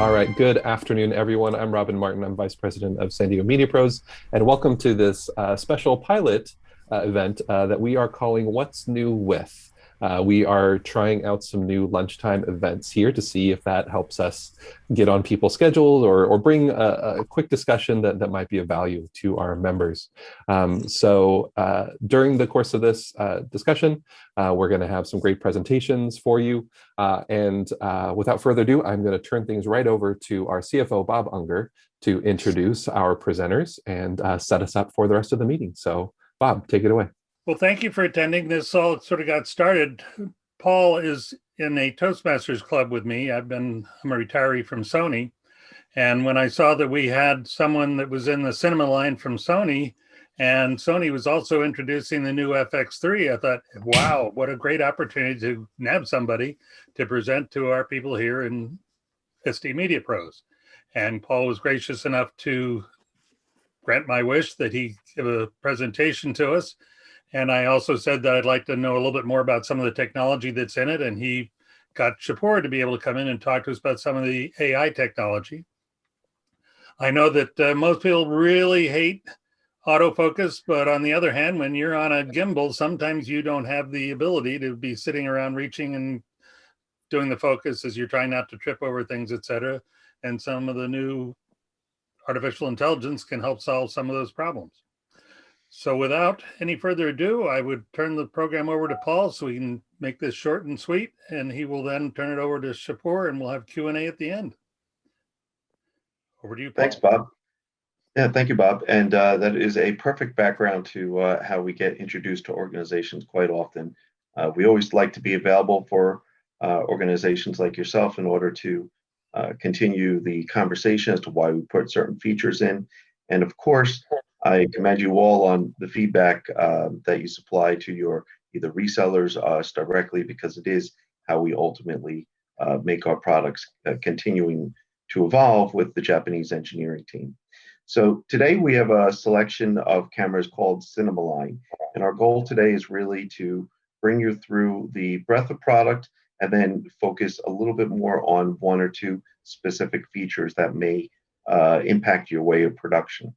All right, good afternoon, everyone. I'm Robin Martin. I'm Vice President of San Diego Media Pros, and welcome to this special pilot event that we are calling What's New With. We are trying out some new lunchtime events here to see if that helps us get on people's schedules or bring a quick discussion that might be of value to our members. So during the course of this discussion, we're going to have some great presentations for you. And without further ado, I'm going to turn things right over to our CFO, Bob Unger, to introduce our presenters and set us up for the rest of the meeting. So Bob, take it away. Well, thank you for attending. This all sort of got started. Paul is in a Toastmasters club with me. I'm a retiree from Sony. And when I saw that we had someone that was in the cinema line from Sony, and Sony was also introducing the new FX3, I thought, wow, what a great opportunity to nab somebody to present to our people here in SD Media Pros. And Paul was gracious enough to grant my wish that he give a presentation to us. And I also said that I'd like to know a little bit more about some of the technology that's in it. And he got Shahpour to be able to come in and talk to us about some of the AI technology. I know that most people really hate autofocus, but on the other hand, when you're on a gimbal, sometimes you don't have the ability to be sitting around reaching and doing the focus as you're trying not to trip over things, etc. And some of the new artificial intelligence can help solve some of those problems. So without any further ado, I would turn the program over to Paul so we can make this short and sweet, and he will then turn it over to Shahpour and we'll have Q&A at the end. Over to you, Paul. Thanks, Bob. Yeah, thank you, Bob. And that is a perfect background to how we get introduced to organizations quite often. We always like to be available for organizations like yourself in order to continue the conversation as to why we put certain features in. And of course, I commend you all on the feedback that you supply to your either resellers or us directly, because it is how we ultimately make our products continuing to evolve with the Japanese engineering team. So today we have a selection of cameras called Cinema Line, and our goal today is really to bring you through the breadth of product and then focus a little bit more on one or two specific features that may impact your way of production.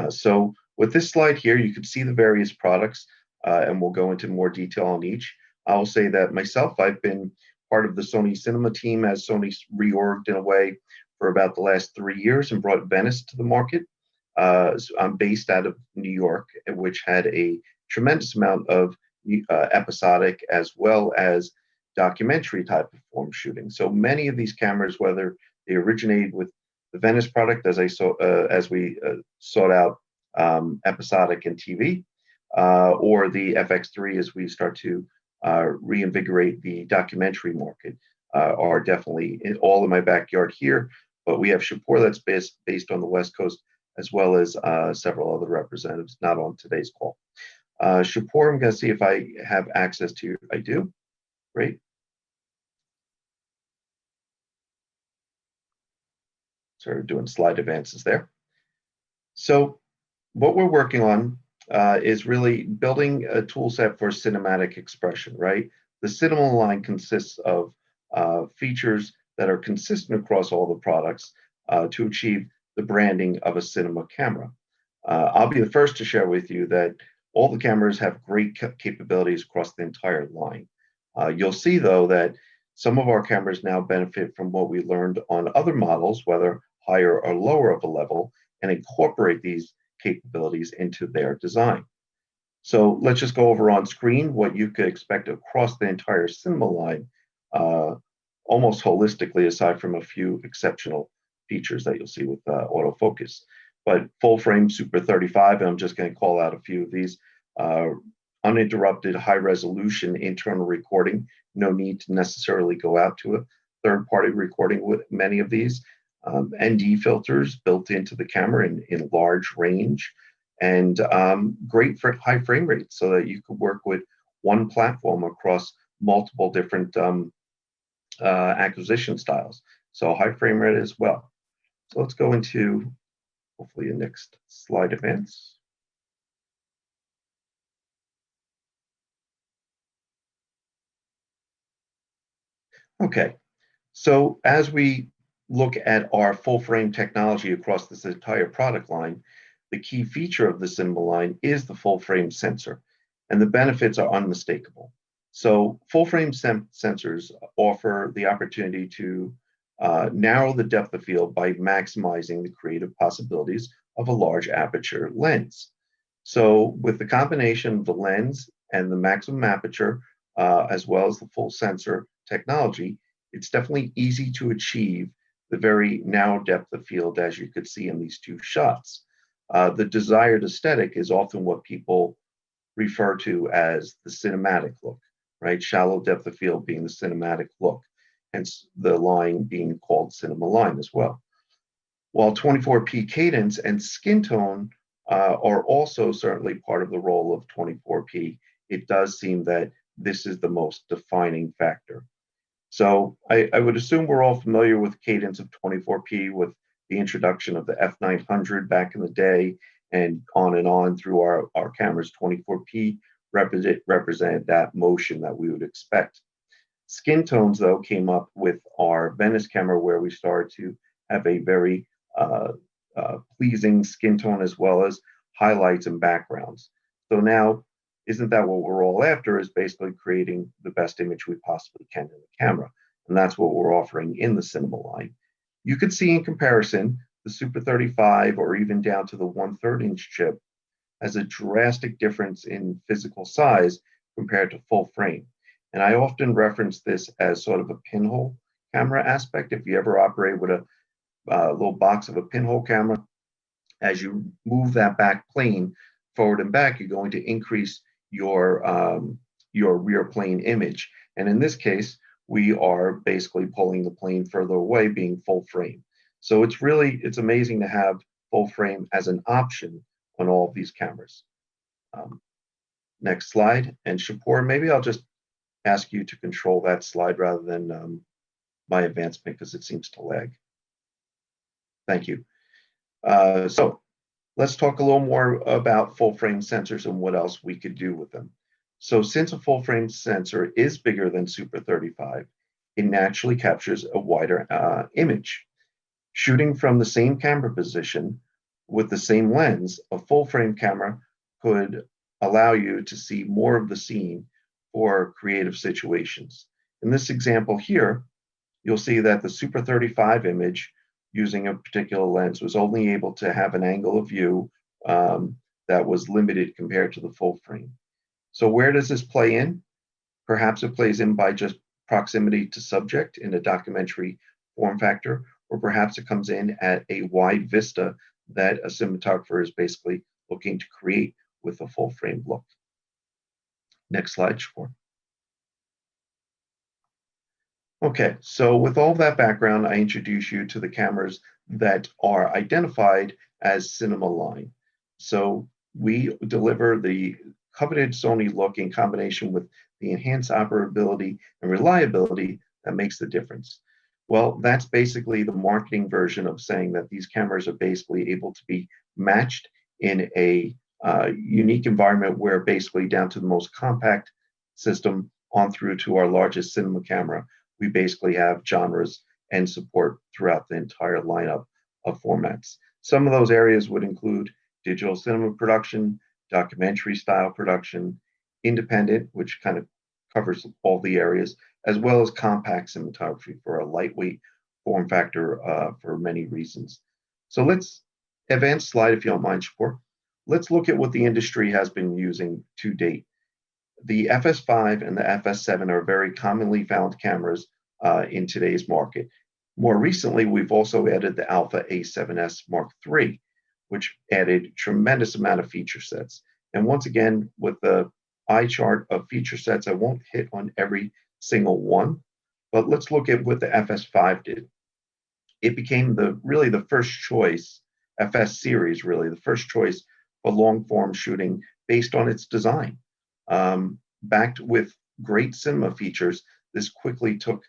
So with this slide here, you can see the various products, and we'll go into more detail on each. I will say that myself, I've been part of the Sony Cinema team as Sony's reorged in a way for about the last 3 years and brought Venice to the market. So I'm based out of New York, which had a tremendous amount of episodic as well as documentary type of form shooting. So many of these cameras, whether they originated with the Venice product, as we sought out episodic and TV, or the FX3 as we start to reinvigorate the documentary market, are definitely all in my backyard here. But we have Shahpour that's based on the West Coast, as well as several other representatives not on today's call. Shahpour, I'm going to see if I have access to you. I do. Great. Sort of doing slide advances there. So what we're working on is really building a tool set for cinematic expression, right? The Cinema Line consists of features that are consistent across all the products to achieve the branding of a cinema camera. I'll be the first to share with you that all the cameras have great capabilities across the entire line. You'll see, though, that some of our cameras now benefit from what we learned on other models, whether higher or lower of a level, and incorporate these capabilities into their design. So let's just go over on screen what you could expect across the entire Cinema Line, almost holistically, aside from a few exceptional features that you'll see with autofocus. But full frame Super 35, and I'm just going to call out a few of these. Uninterrupted high resolution internal recording. No need to necessarily go out to a third-party recording with many of these. ND filters built into the camera in large range, and great for high frame rates so that you could work with one platform across multiple different acquisition styles. So high frame rate as well. So let's go into hopefully the next slide advance. Okay, so as we look at our full frame technology across this entire product line, the key feature of the cinema line is the full frame sensor, and the benefits are unmistakable. So full frame sensors offer the opportunity to narrow the depth of field by maximizing the creative possibilities of a large aperture lens. So with the combination of the lens and the maximum aperture, as well as the full sensor technology, it's definitely easy to achieve the very narrow depth of field as you could see in these two shots. The desired aesthetic is often what people refer to as the cinematic look, right? Shallow depth of field being the cinematic look, hence the line being called cinema line as well. While 24p cadence and skin tone are also certainly part of the role of 24p, it does seem that this is the most defining factor. So I would assume we're all familiar with cadence of 24p with the introduction of the F900 back in the day, and on through our cameras. 24p represented that motion that we would expect. Skin tones, though, came up with our Venice camera, where we started to have a very pleasing skin tone as well as highlights and backgrounds. So now, isn't that what we're all after, is basically creating the best image we possibly can in the camera. And that's what we're offering in the cinema line. You could see in comparison, the Super 35 or even down to the 1/3 inch chip has a drastic difference in physical size compared to full frame. And I often reference this as sort of a pinhole camera aspect. If you ever operate with a little box of a pinhole camera, as you move that back plane forward and back, you're going to increase your rear plane image. And in this case, we are basically pulling the plane further away, being full frame. So it's amazing to have full frame as an option on all of these cameras. Next slide. And Shahpour, maybe I'll just ask you to control that slide rather than my advancement, because it seems to lag. Thank you. So let's talk a little more about full frame sensors and what else we could do with them. So since a full frame sensor is bigger than Super 35, it naturally captures a wider image. Shooting from the same camera position with the same lens, a full frame camera could allow you to see more of the scene for creative situations. In this example here, you'll see that the Super 35 image using a particular lens was only able to have an angle of view that was limited compared to the full frame. So where does this play in? Perhaps it plays in by just proximity to subject in a documentary form factor, or perhaps it comes in at a wide vista that a cinematographer is basically looking to create with a full frame look. Next slide, Shahpour. Okay, so with all that background, I introduce you to the cameras that are identified as cinema line. So we deliver the coveted Sony look in combination with the enhanced operability and reliability that makes the difference. Well, that's basically the marketing version of saying that these cameras are basically able to be matched in a unique environment, where basically down to the most compact system on through to our largest cinema camera, we basically have genres and support throughout the entire lineup of formats. Some of those areas would include digital cinema production, documentary style production, independent, which kind of covers all the areas, as well as compact cinematography for a lightweight form factor for many reasons. So let's advance slide, if you don't mind, Shahpour. Let's look at what the industry has been using to date. The FS5 and the FS7 are very commonly found cameras in today's market. More recently, we've also added the Alpha A7S Mark III, which added tremendous amount of feature sets. And once again, with the eye chart of feature sets, I won't hit on every single one, but let's look at what the FS5 did. It became really the first choice, FS Series, really the first choice for long form shooting based on its design. Backed with great cinema features, this quickly took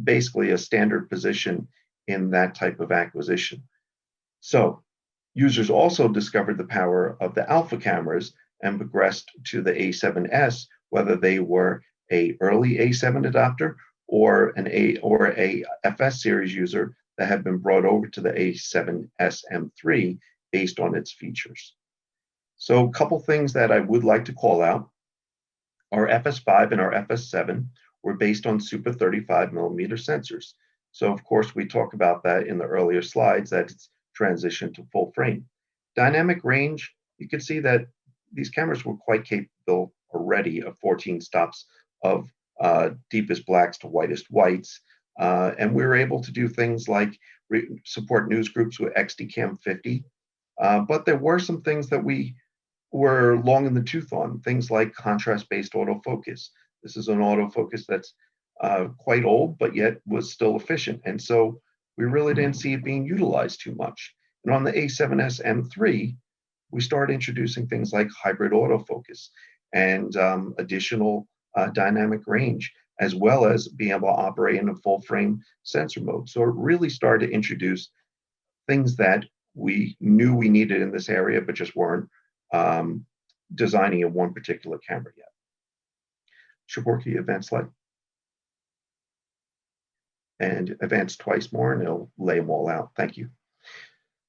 basically a standard position in that type of acquisition. So users also discovered the power of the alpha cameras and progressed to the A7S, whether they were an early A7 adopter or a FS series user that have been brought over to the A7S M3 based on its features. So a couple things that I would like to call out. Our FS5 and our FS7 were based on Super 35 millimeter sensors. So of course we talk about that in the earlier slides, that it's transitioned to full frame. Dynamic range, you can see that these cameras were quite capable already of 14 stops of deepest blacks to whitest whites. And we were able to do things like support news groups with XDCam 50. But there were some things that we were long in the tooth on, things like contrast-based autofocus. This is an autofocus that's quite old, but yet was still efficient. And so we really didn't see it being utilized too much. And on the A7S M3, we started introducing things like hybrid autofocus and additional dynamic range, as well as being able to operate in a full frame sensor mode. So it really started to introduce things that we knew we needed in this area, but just weren't designing in one particular camera yet. Shahpour, can you advance slide? And advance twice more, and it'll lay them all out. Thank you.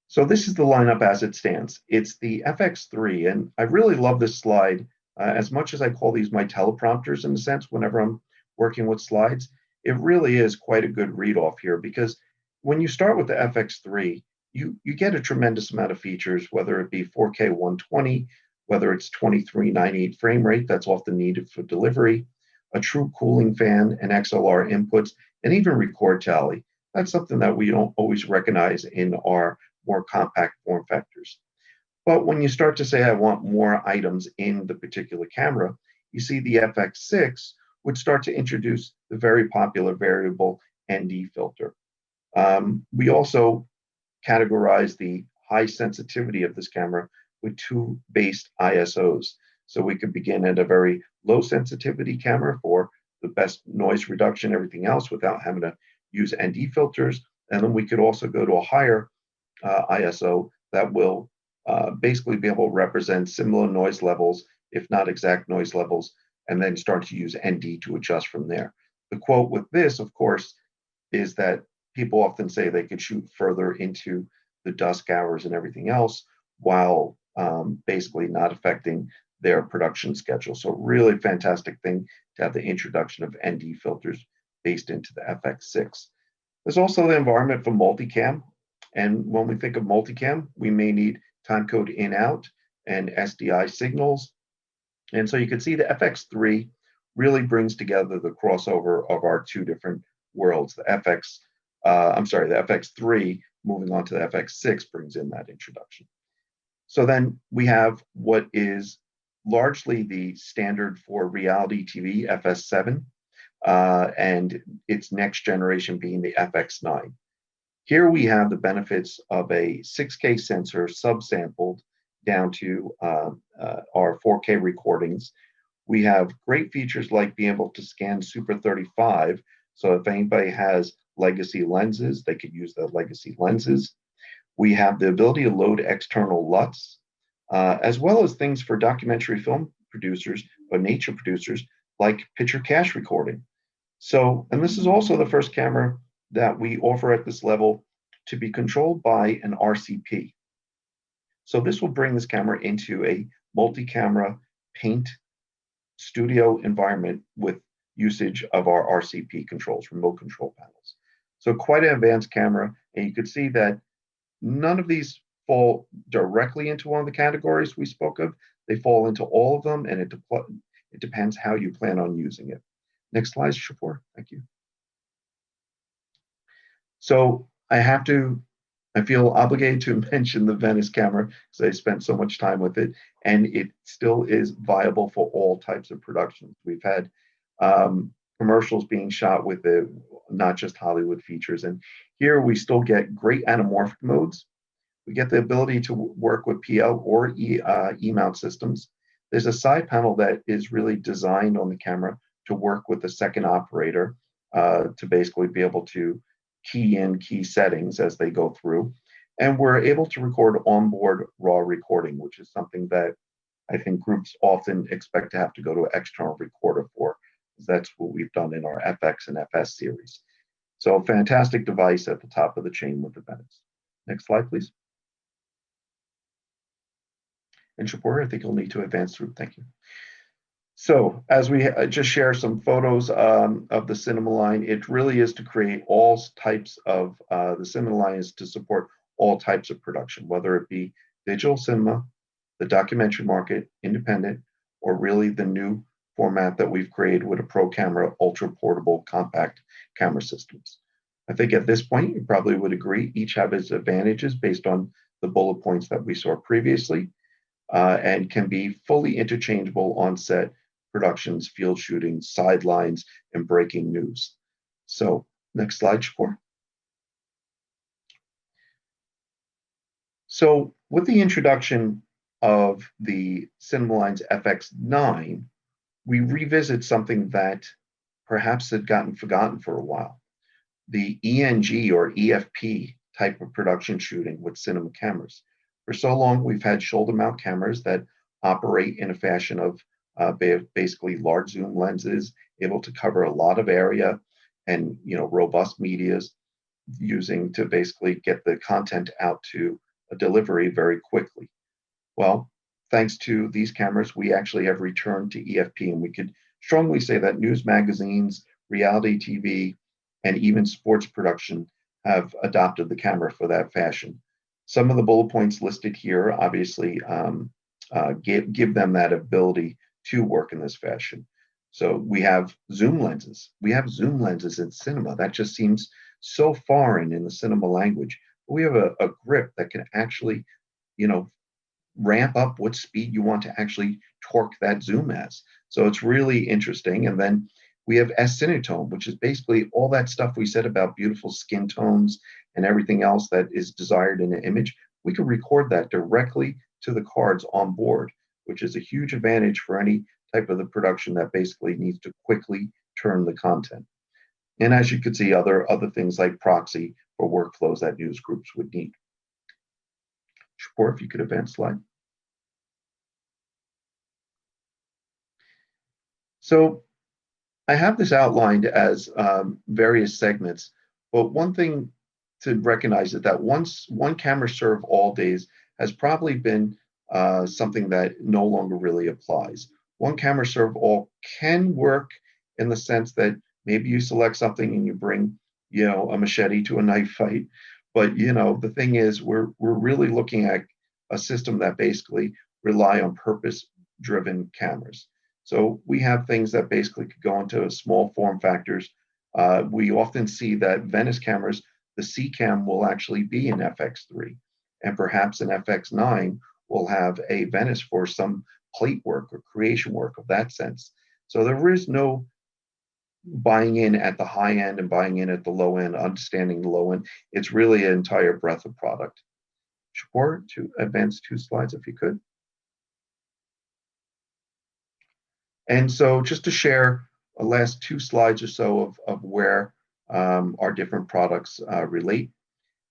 So this is the lineup as it stands. It's the FX3, and I really love this slide. As much as I call these my teleprompters in a sense, whenever I'm working with slides, it really is quite a good read off here, because when you start with the FX3, you get a tremendous amount of features, whether it be 4K 120, whether it's 2398 frame rate that's often needed for delivery, a true cooling fan, and XLR inputs, and even record tally. That's something that we don't always recognize in our more compact form factors. But when you start to say, I want more items in the particular camera, you see the FX6 would start to introduce the very popular variable ND filter. We also categorize the high sensitivity of this camera with two based ISOs. So we could begin at a very low sensitivity camera for the best noise reduction, everything else, without having to use ND filters. And then we could also go to a higher ISO that will basically be able to represent similar noise levels, if not exact noise levels, and then start to use ND to adjust from there. The quote with this, of course, is that people often say they could shoot further into the dusk hours and everything else, while basically not affecting their production schedule. So really fantastic thing to have the introduction of ND filters based into the FX6. There's also the environment for multicam. And when we think of multicam, we may need timecode in-out and SDI signals. And so you can see the FX3 really brings together the crossover of our two different worlds. The FX3 moving on to the FX6 brings in that introduction. So then we have what is largely the standard for reality TV, FS7, and its next generation being the FX9. Here we have the benefits of a 6K sensor subsampled down to our 4K recordings. We have great features like being able to scan Super 35. So if anybody has legacy lenses, they could use the legacy lenses. We have the ability to load external LUTs, as well as things for documentary film producers or nature producers like picture cache recording. So, and this is also the first camera that we offer at this level to be controlled by an RCP. So this will bring this camera into a multi-camera paint studio environment with usage of our RCP controls, remote control panels. So quite an advanced camera, and you could see that none of these fall directly into one of the categories we spoke of. They fall into all of them, and it depends how you plan on using it. Next slide, Shahpour. Thank you. So I feel obligated to mention the Venice camera because I spent so much time with it, and it still is viable for all types of productions. We've had commercials being shot with it, not just Hollywood features. And here we still get great anamorphic modes. We get the ability to work with PL or E-mount systems. There's a side panel that is really designed on the camera to work with the second operator to basically be able to key in key settings as they go through. And we're able to record onboard raw recording, which is something that I think groups often expect to have to go to an external recorder for. That's what we've done in our FX and FS series. So fantastic device at the top of the chain with the Venice. Next slide, please. And Shahpour, I think you'll need to advance through. Thank you. So as we just share some photos of the cinema line, it really is to create all types of, the cinema line is to support all types of production, whether it be digital cinema, the documentary market, independent, or really the new format that we've created with a Pro Camera ultra portable compact camera systems. I think at this point, you probably would agree, each have its advantages based on the bullet points that we saw previously, and can be fully interchangeable on set productions, field shootings, sidelines, and breaking news. So next slide, Shahpour. So with the introduction of the Cinemaline's FX9, we revisit something that perhaps had gotten forgotten for a while. The ENG or EFP type of production shooting with cinema cameras. For so long, we've had shoulder mount cameras that operate in a fashion of basically large zoom lenses, able to cover a lot of area and robust medias, using to basically get the content out to a delivery very quickly. Well, thanks to these cameras, we actually have returned to EFP, and we could strongly say that news magazines, reality TV, and even sports production have adopted the camera for that fashion. Some of the bullet points listed here obviously give them that ability to work in this fashion. So we have zoom lenses. We have zoom lenses in cinema. That just seems so foreign in the cinema language. We have a grip that can actually, ramp up what speed you want to actually torque that zoom as. So it's really interesting. And then we have S-Cinetone, which is basically all that stuff we said about beautiful skin tones and everything else that is desired in an image. We can record that directly to the cards on board, which is a huge advantage for any type of the production that basically needs to quickly turn the content. And as you could see, other things like proxy for workflows that news groups would need. Shahpour, if you could advance slide. So I have this outlined as various segments, but one thing to recognize is that one camera serve all days has probably been something that no longer really applies. One camera serve all can work in the sense that maybe you select something and you bring, a machete to a knife fight. But, the thing is, we're really looking at a system that basically rely on purpose-driven cameras. So we have things that basically could go into small form factors. We often see that Venice cameras, the C cam will actually be an FX3, and perhaps an FX9 will have a Venice for some plate work or creation work of that sense. So there is no buying in at the high end and buying in at the low end, understanding the low end. It's really an entire breadth of product. Shahpour, to advance 2 slides if you could. And so just to share the last 2 slides or so of where our different products relate.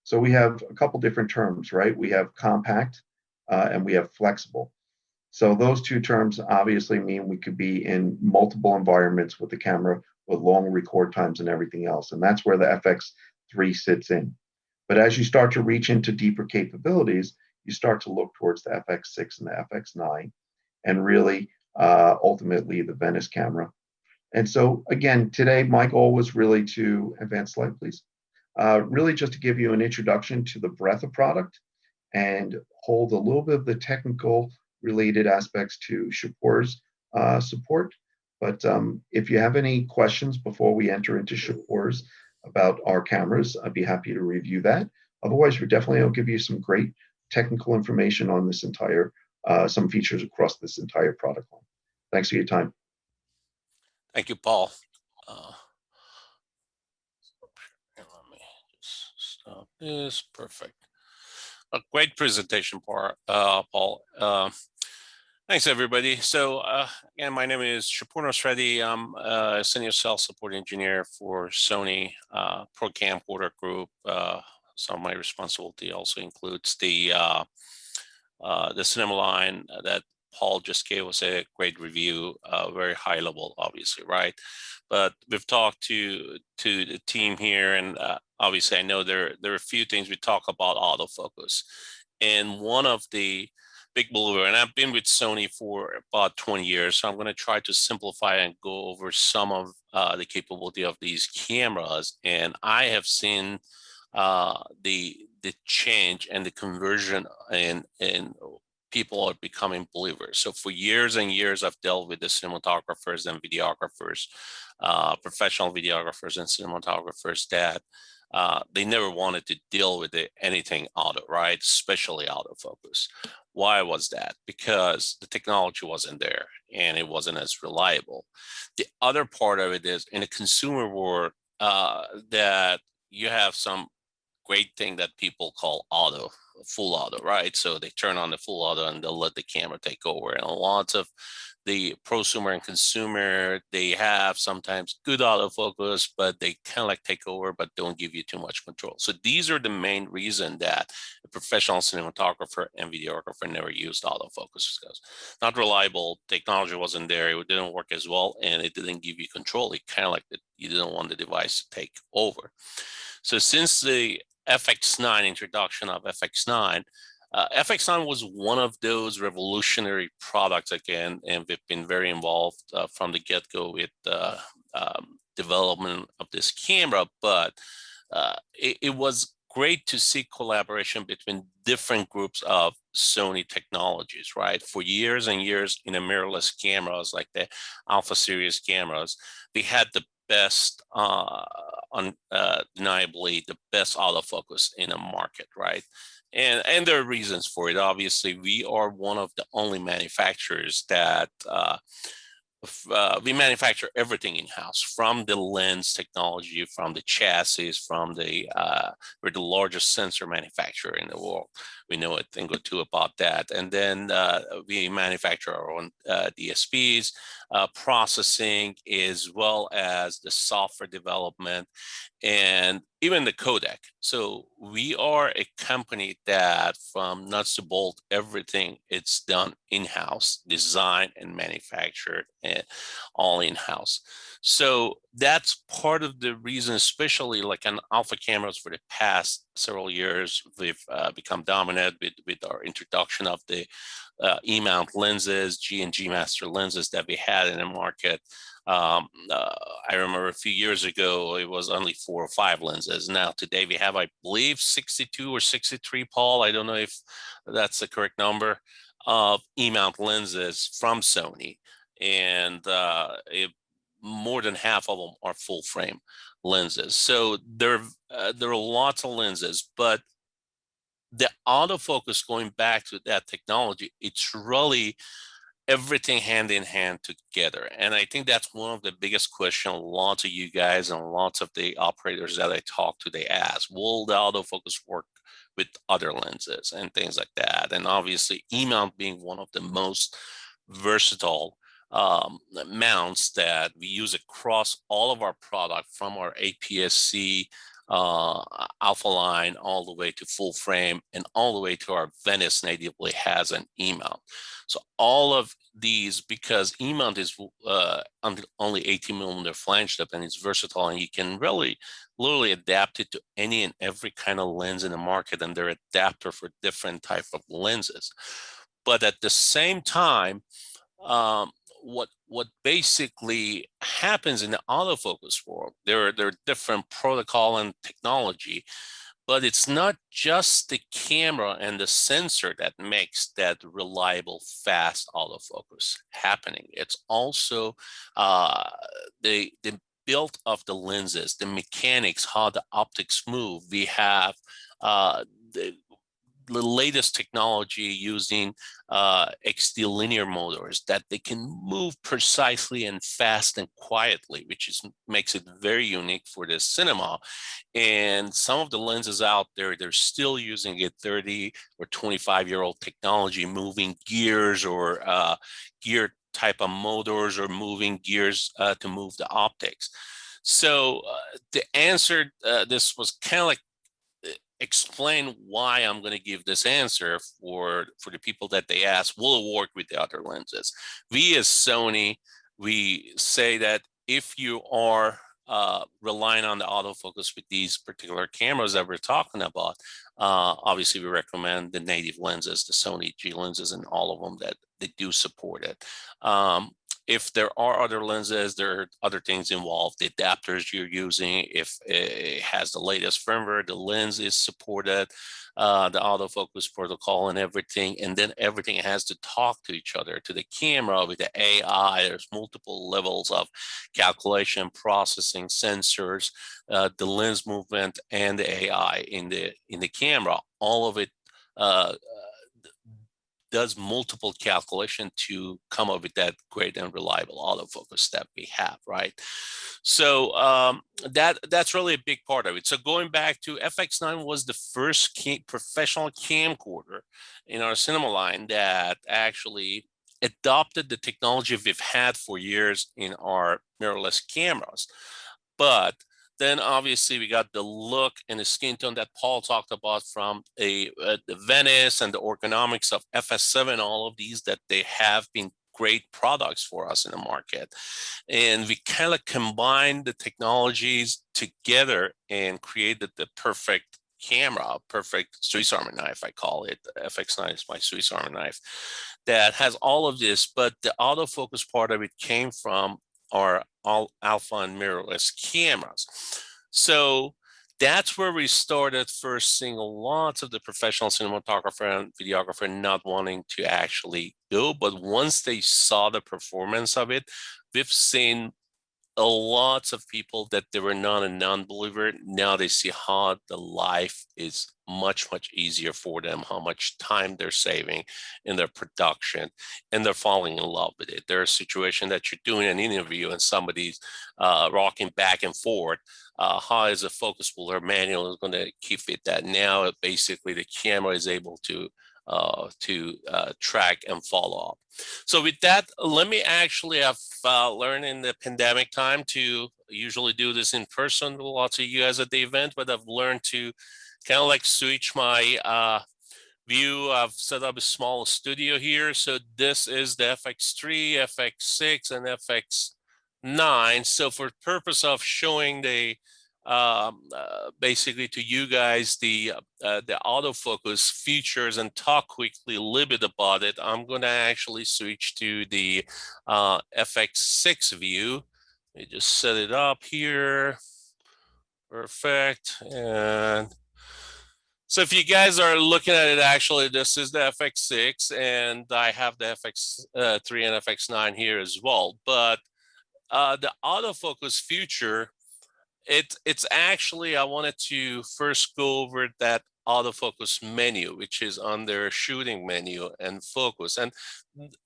So we have a couple different terms, right? We have compact and we have flexible. So those 2 terms obviously mean we could be in multiple environments with the camera with long record times and everything else. And that's where the FX3 sits in. But as you start to reach into deeper capabilities, you start to look towards the FX6 and the FX9 and really ultimately the Venice camera. And so again, today my goal was really to advance slide, please. Really just to give you an introduction to the breadth of product and hold a little bit of the technical related aspects to Shahpour's support. But if you have any questions before we enter into Shahpour's about our cameras, I'd be happy to review that. Otherwise, we definitely will give you some great technical information on this entire, some features across this entire product line. Thanks for your time. Thank you, Paul. Let me just stop this. Perfect. A great presentation, Paul. Thanks, everybody. So again, my name is Shahpour Nosrati. I'm a senior sales support engineer for Sony Pro Camcorder Group. So my responsibility also includes the cinema line that Paul just gave us a great review, very high level, obviously, right? But we've talked to the team here, and obviously I know there are a few things we talk about autofocus. And one of the big believer, and I've been with Sony for about 20 years, so I'm going to try to simplify and go over some of the capability of these cameras. And I have seen the change and the conversion in people are becoming believers. So for years and years, I've dealt with the cinematographers and videographers, professional videographers and cinematographers that they never wanted to deal with anything auto, right? Especially autofocus. Why was that? Because the technology wasn't there and it wasn't as reliable. The other part of it is in a consumer world that you have some great thing that people call auto, full auto, right? So they turn on the full auto and they'll let the camera take over. And lots of the prosumer and consumer, they have sometimes good autofocus, but they kind of like take over, but don't give you too much control. So these are the main reason that a professional cinematographer and videographer never used autofocus, because not reliable, technology wasn't there, it didn't work as well, and it didn't give you control. It kind of like you didn't want the device to take over. So since the FX9 introduction of FX9, FX9 was one of those revolutionary products again, and we've been very involved from the get-go with development of this camera. But it was great to see collaboration between different groups of Sony technologies, right? For years and years in the mirrorless cameras, like the Alpha series cameras, they had the best, undeniably the best autofocus in the market, right? And there are reasons for it. Obviously, we are one of the only manufacturers that we manufacture everything in-house, from the lens technology, from the chassis, from the we're the largest sensor manufacturer in the world. We know a thing or two about that. And then we manufacture our own DSPs, processing, as well as the software development, and even the codec. So we are a company that, from nuts to bolt, everything it's done in-house, designed and manufactured, and all in-house. So that's part of the reason, especially like on alpha cameras for the past several years, we've become dominant with our introduction of the E-mount lenses, G and G master lenses that we had in the market. I remember a few years ago, it was only 4 or 5 lenses. Now today we have, I believe, 62 or 63, Paul. I don't know if that's the correct number of E-mount lenses from Sony. And more than half of them are full frame lenses. So there are lots of lenses, but the autofocus, going back to that technology, it's really everything hand in hand together. And I think that's one of the biggest questions lots of you guys and lots of the operators that I talk to, they ask, will the autofocus work with other lenses and things like that? And obviously E-mount being one of the most versatile mounts that we use across all of our product, from our APS-C alpha line all the way to full frame and all the way to our Venice natively has an E-mount. So all of these, because E-mount is only 18 millimeter flange tip, and it's versatile, and you can really literally adapt it to any and every kind of lens in the market, and they're adapter for different type of lenses. But at the same time, what basically happens in the autofocus world, there are different protocol and technology, but it's not just the camera and the sensor that makes that reliable, fast autofocus happening. It's also the build of the lenses, the mechanics, how the optics move. We have the latest technology using XD linear motors that they can move precisely and fast and quietly, which makes it very unique for the cinema. And some of the lenses out there, they're still using a 30 or 25-year-old technology, moving gears or gear type of motors, or moving gears to move the optics. So the answer, this was kind of like explain why I'm going to give this answer for the people that they ask, will it work with the other lenses? We as Sony, we say that if you are relying on the autofocus with these particular cameras that we're talking about, obviously we recommend the native lenses, the Sony G lenses, and all of them that they do support it. If there are other lenses, there are other things involved, the adapters you're using, if it has the latest firmware, the lens is supported, the autofocus protocol and everything, and then everything has to talk to each other, to the camera with the AI. There's multiple levels of calculation, processing, sensors, the lens movement, and the AI in the camera. All of it does multiple calculation to come up with that great and reliable autofocus that we have, right? So that's really a big part of it. So going back to FX9 was the first professional camcorder in our cinema line that actually adopted the technology we've had for years in our mirrorless cameras. But then obviously we got the look and the skin tone that Paul talked about from the Venice and the ergonomics of FS7, all of these that they have been great products for us in the market. And we kind of combined the technologies together and created the perfect camera, perfect Swiss Army knife, I call it. The FX9 is my Swiss Army knife that has all of this, but the autofocus part of it came from our alpha and mirrorless cameras. So that's where we started first seeing lots of the professional cinematographer and videographer not wanting to actually go. But once they saw the performance of it, we've seen lots of people that they were not a non-believer. Now they see how the life is much, much easier for them, how much time they're saving in their production, and they're falling in love with it. There's a situation that you're doing an interview and somebody's rocking back and forth. How is a focus puller manual is going to keep it that now basically the camera is able to track and follow up. So with that, let me actually have learned in the pandemic time to usually do this in person with lots of you guys at the event, but I've learned to kind of like switch my view. I've set up a small studio here. So this is the FX3, FX6, and FX9. So for purpose of showing the basically to you guys the autofocus features and talk quickly a little bit about it, I'm going to actually switch to the FX6 view. Let me just set it up here. Perfect. And so if you guys are looking at it, actually, this is the FX6, and I have the FX3 and FX9 here as well. But the autofocus feature, it's actually, I wanted to first go over that autofocus menu, which is under shooting menu and focus. And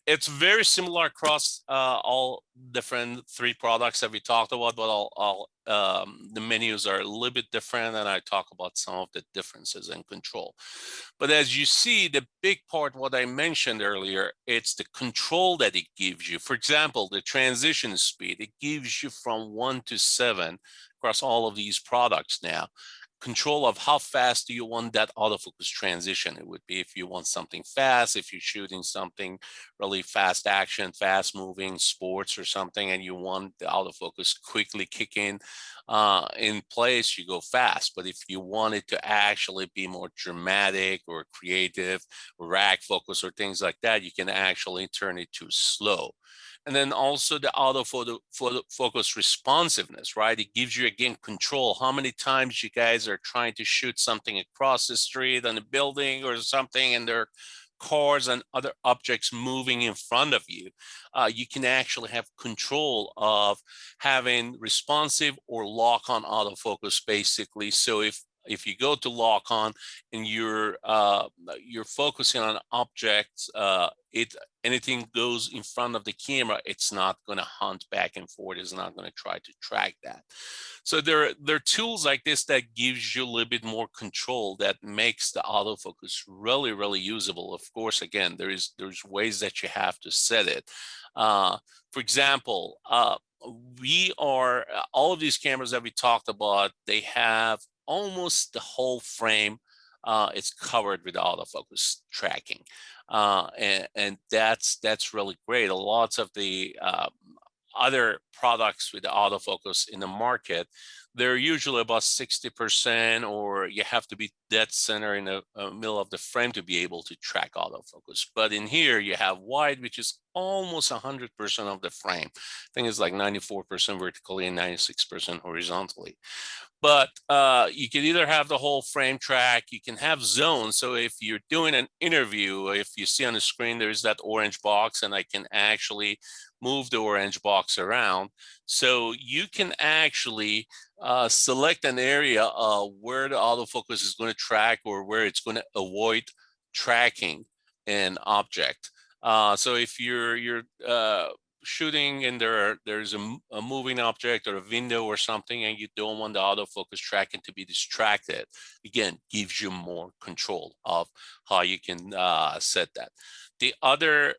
it's very similar across all different three products that we talked about, but the menus are a little bit different, and I talk about some of the differences in control. But as you see, the big part, what I mentioned earlier, it's the control that it gives you. For example, the transition speed, it gives you from 1 to 7 across all of these products now. Control of how fast do you want that autofocus transition. It would be if you want something fast, if you're shooting something really fast action, fast moving sports or something, and you want the autofocus quickly kick in place, you go fast. But if you want it to actually be more dramatic or creative, rack focus or things like that, you can actually turn it to slow. And then also the autofocus responsiveness, right? It gives you, again, control. How many times you guys are trying to shoot something across the street on a building or something, and there are cars and other objects moving in front of you. You can actually have control of having responsive or lock-on autofocus, basically. So if you go to lock on and you're focusing on objects, anything goes in front of the camera, it's not going to hunt back and forth. It's not going to try to track that. So there are tools like this that gives you a little bit more control, that makes the autofocus really, really usable. Of course, again, there's ways that you have to set it. For example, all of these cameras that we talked about, they have almost the whole frame it's covered with autofocus tracking. And that's really great. Lots of the other products with the autofocus in the market, they're usually about 60%, or you have to be dead center in the middle of the frame to be able to track autofocus. But in here, you have wide, which is almost 100% of the frame. I think it's like 94% vertically and 96% horizontally. But you can either have the whole frame track, you can have zones. So if you're doing an interview, if you see on the screen, there's that orange box, and I can actually move the orange box around. So you can actually select an area where the autofocus is going to track, or where it's going to avoid tracking an object. So if you're shooting and there's a moving object or a window or something, and you don't want the autofocus tracking to be distracted, again, gives you more control of how you can set that. The other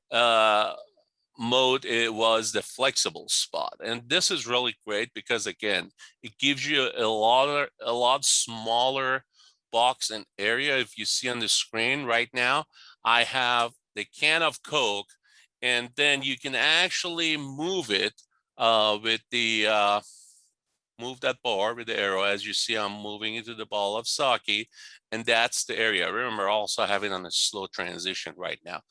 mode, it was the flexible spot, and this is really great because, again, it gives you a lot smaller box and area. If you see on the screen right now, I have the can of Coke, and then you can actually move it with the move that bar with the arrow. As you see, I'm moving into the ball of sake, and that's the area. Remember, also having on a slow transition right now,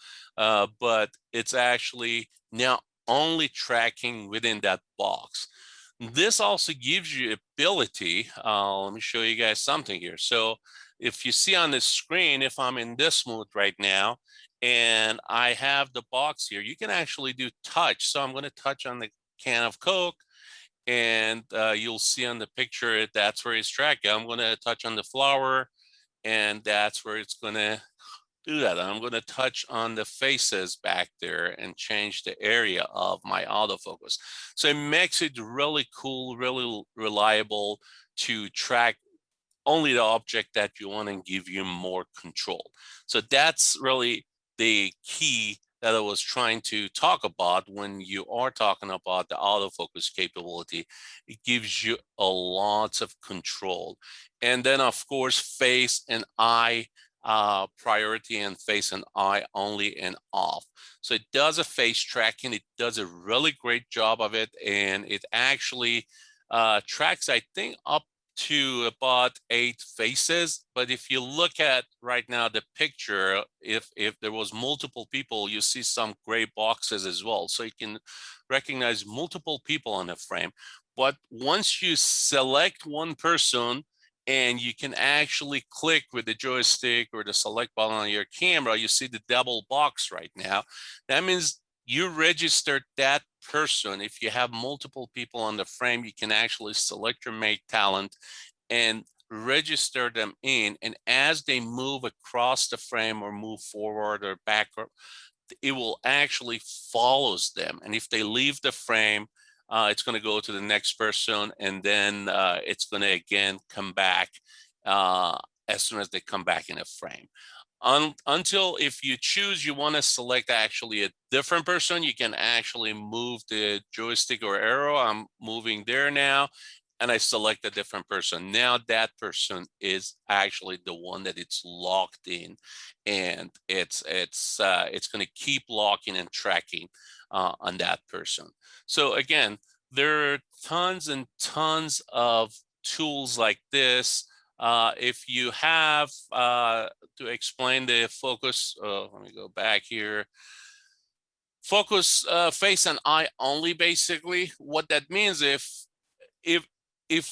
but it's actually now only tracking within that box. This also gives you ability. Let me show you guys something here. So if you see on the screen, if I'm in this mode right now, and I have the box here, you can actually do touch. So I'm going to touch on the can of Coke, and you'll see on the picture, that's where it's tracking. I'm going to touch on the flower, and that's where it's going to do that. I'm going to touch on the faces back there and change the area of my autofocus. So it makes it really cool, really reliable to track only the object that you want and give you more control. So that's really the key that I was trying to talk about when you are talking about the autofocus capability. It gives you a lot of control. And then, of course, face and eye priority, and face and eye only and off. So it does a face tracking. It does a really great job of it. And it actually tracks, I think, up to about 8 faces. But if you look at right now the picture, if there was multiple people, you see some gray boxes as well. So you can recognize multiple people on the frame. But once you select one person, and you can actually click with the joystick or the select button on your camera, you see the double box right now. That means you registered that person. If you have multiple people on the frame, you can actually select your mate talent and register them in. And as they move across the frame or move forward or backward, it will actually follows them. And if they leave the frame, it's going to go to the next person, and then it's going to again come back as soon as they come back in a frame. Until, if you choose, you want to select actually a different person, you can actually move the joystick or arrow. I'm moving there now, and I select a different person. Now that person is actually the one that it's locked in, and it's going to keep locking and tracking on that person. So again, there are tons and tons of tools like this. If you have to explain the focus, let me go back here. Focus face and eye only, basically. What that means, if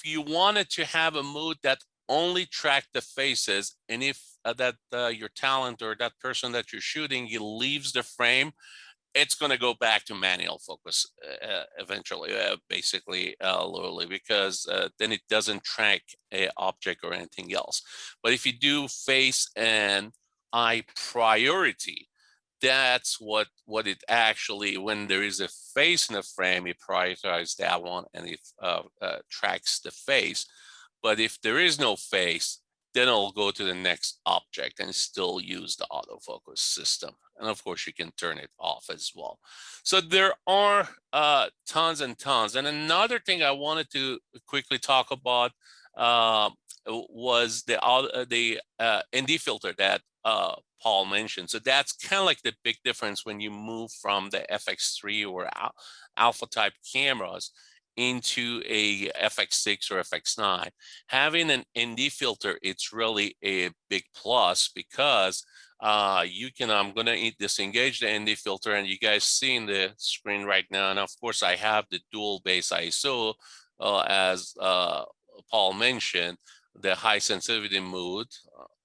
you wanted to have a mode that only tracked the faces, and if your talent or that person that you're shooting, he leaves the frame, it's going to go back to manual focus eventually, basically, literally, because then it doesn't track an object or anything else. But if you do face and eye priority, that's what it actually, when there is a face in the frame, it prioritizes that one, and it tracks the face. But if there is no face, then it'll go to the next object and still use the autofocus system. And of course, you can turn it off as well. So there are tons and tons. And another thing I wanted to quickly talk about, was the ND filter that Paul mentioned. So that's kind of like the big difference when you move from the FX3 or alpha type cameras into a FX6 or FX9. Having an ND filter, it's really a big plus because you can, I'm going to disengage the ND filter, and you guys see in the screen right now. And of course, I have the dual base ISO as Paul mentioned, the high sensitivity mode.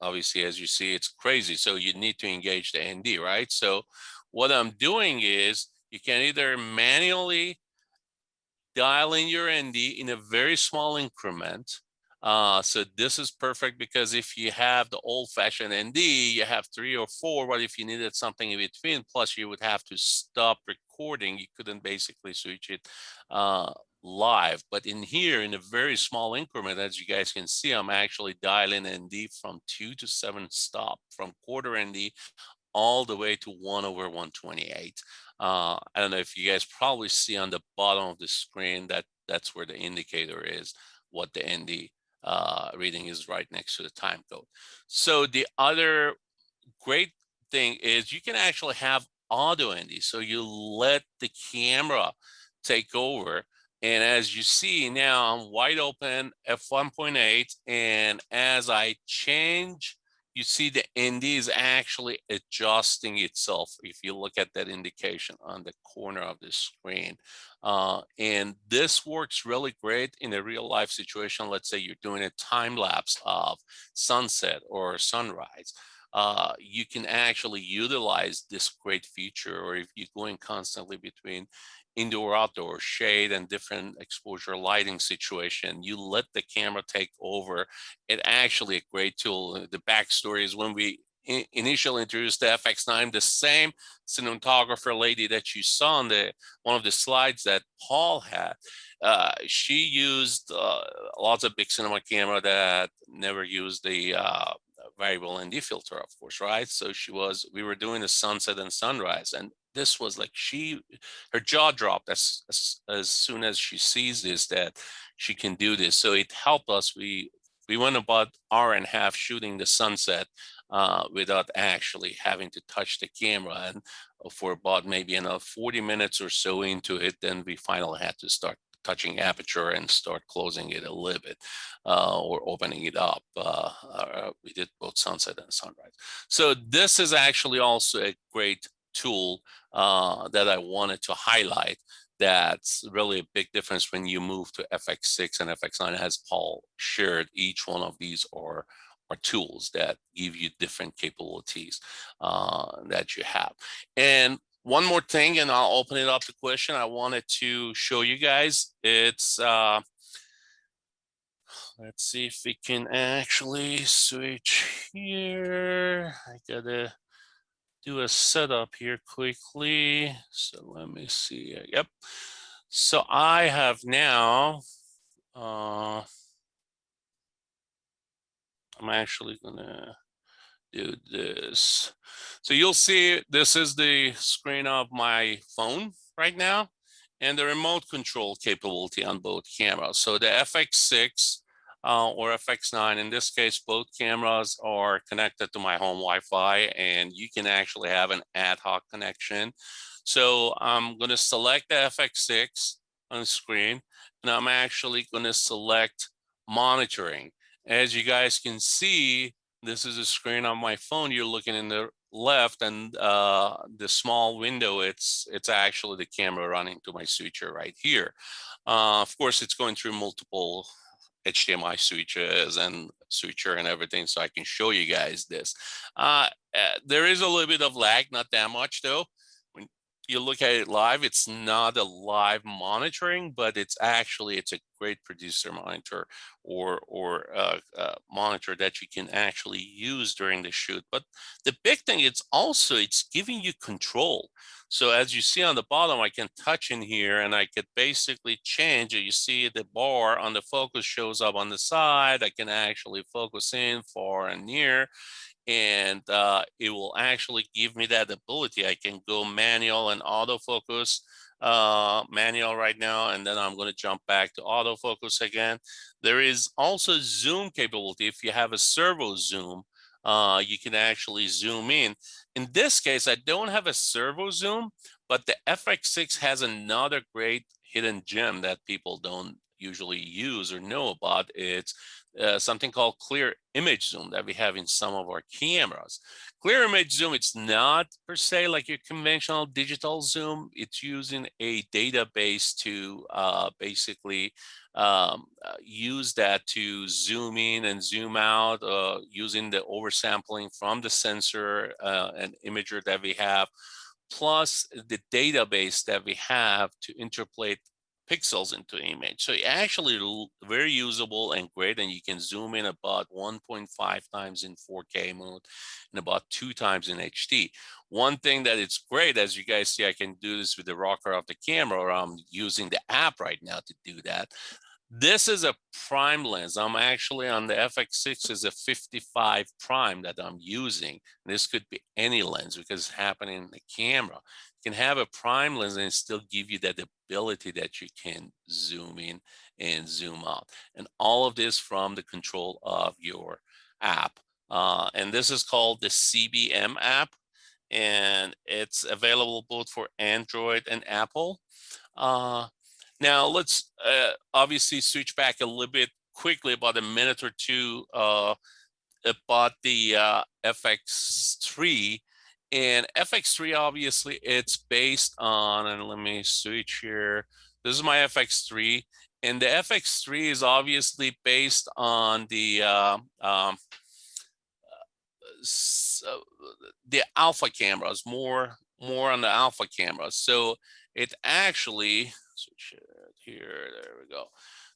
Obviously, as you see, it's crazy. So you need to engage the ND, right? So what I'm doing is you can either manually dial in your ND in a very small increment. So this is perfect because if you have the old-fashioned ND, you have 3 or 4, but if you needed something in between, plus you would have to stop recording. You couldn't basically switch it live. But in here, in a very small increment, as you guys can see, I'm actually dialing ND from 2 to 7 stop, from quarter ND all the way to 1/128. I don't know if you guys probably see on the bottom of the screen that that's where the indicator is, what the ND reading is right next to the time code. So the other great thing is you can actually have auto ND. So you let the camera take over. And as you see now, I'm wide open f1.8. And as I change, you see the ND is actually adjusting itself if you look at that indication on the corner of the screen. And this works really great in a real life situation. Let's say you're doing a time lapse of sunset or sunrise. You can actually utilize this great feature, or if you're going constantly between indoor, outdoor, shade, and different exposure lighting situation, you let the camera take over. It actually a great tool. The backstory is when we initially introduced the FX9, the same cinematographer lady that you saw on the one of the slides that Paul had, she used lots of big cinema camera that never used the variable ND filter, of course, right? So we were doing the sunset and sunrise, and this was like her jaw dropped as soon as she sees this, that she can do this. So it helped us. We went about hour and a half shooting the sunset without actually having to touch the camera. And for about maybe 40 minutes or so into it, then we finally had to start touching aperture and start closing it a little bit or opening it up. We did both sunset and sunrise. So this is actually also a great tool that I wanted to highlight. That's really a big difference when you move to FX6 and FX9. As Paul shared, each one of these are tools that give you different capabilities that you have. And one more thing, and I'll open it up to question. I wanted to show you guys. It's let's see if we can actually switch here. I gotta do a setup here quickly. So let me see. Yep. So I have now, I'm actually gonna do this. So you'll see this is the screen of my phone right now, and the remote control capability on both cameras. So the FX6 or FX9, in this case, both cameras are connected to my home Wi-Fi, and you can actually have an ad hoc connection. So I'm going to select the FX6 on the screen, and I'm actually going to select monitoring. As you guys can see, this is a screen on my phone. You're looking in the left, and the small window, it's actually the camera running to my switcher right here. Of course, it's going through multiple HDMI switches and switcher and everything, so I can show you guys this. There is a little bit of lag, not that much though. When you look at it live, it's not a live monitoring, but it's a great producer monitor or monitor that you can actually use during the shoot. But the big thing, it's giving you control. So as you see on the bottom, I can touch in here and I could basically change it. You see the bar on the focus shows up on the side. I can actually focus in far and near. and it will actually give me that ability. I can go manual and autofocus, manual right now, and then I'm going to jump back to autofocus again. There is also zoom capability. If you have a servo zoom, you can actually zoom in. In this case, I don't have a servo zoom, but the FX6 has another great hidden gem that people don't usually use or know about. It's something called clear image zoom that we have in some of our cameras. Clear image zoom, it's not per se like your conventional digital zoom. It's using a database to basically use that to zoom in and zoom out using the oversampling from the sensor and imager that we have, plus the database that we have to interpolate pixels into image. So it actually very usable and great, and you can zoom in about 1.5 times in 4K mode and about 2 times in HD. One thing that it's great, as you guys see, I can do this with the rocker of the camera, or I'm using the app right now to do that. This is a prime lens. I'm actually on the FX6 is a 55 prime that I'm using. This could be any lens because it's happening in the camera. You can have a prime lens and still give you that ability that you can zoom in and zoom out. And all of this from the control of your app. And this is called the CBM app. And it's available both for Android and Apple. Now let's obviously switch back a little bit quickly, about a minute or two, about the FX3. And FX3, obviously, it's based on, and let me switch here. This is my FX3, and the FX3 is obviously based on the alpha cameras, more on the alpha cameras. So it actually, switch it here, there we go.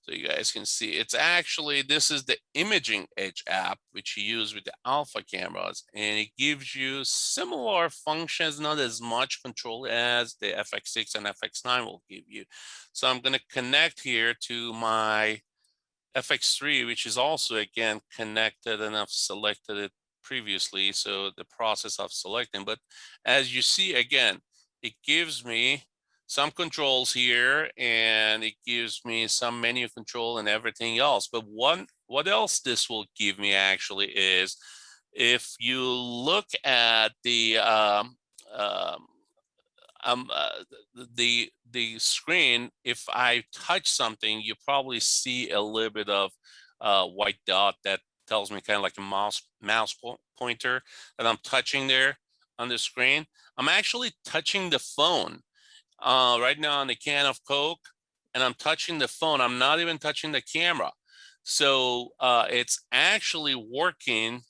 So you guys can see, it's actually, this is the Imaging Edge app, which you use with the alpha cameras, and it gives you similar functions, not as much control as the FX6 and FX9 will give you. So I'm gonna connect here to my FX3, which is also, again, connected, and I've selected it previously, so the process of selecting. But as you see, again, it gives me some controls here, and it gives me some menu control and everything else. But what else this will give me actually is, if you look at the screen, if I touch something, you probably see a little bit of white dot that tells me, kind of like a mouse pointer, that I'm touching there on the screen. I'm actually touching the phone right now on the can of Coke, and I'm touching the phone. I'm not even touching the camera. So it's actually working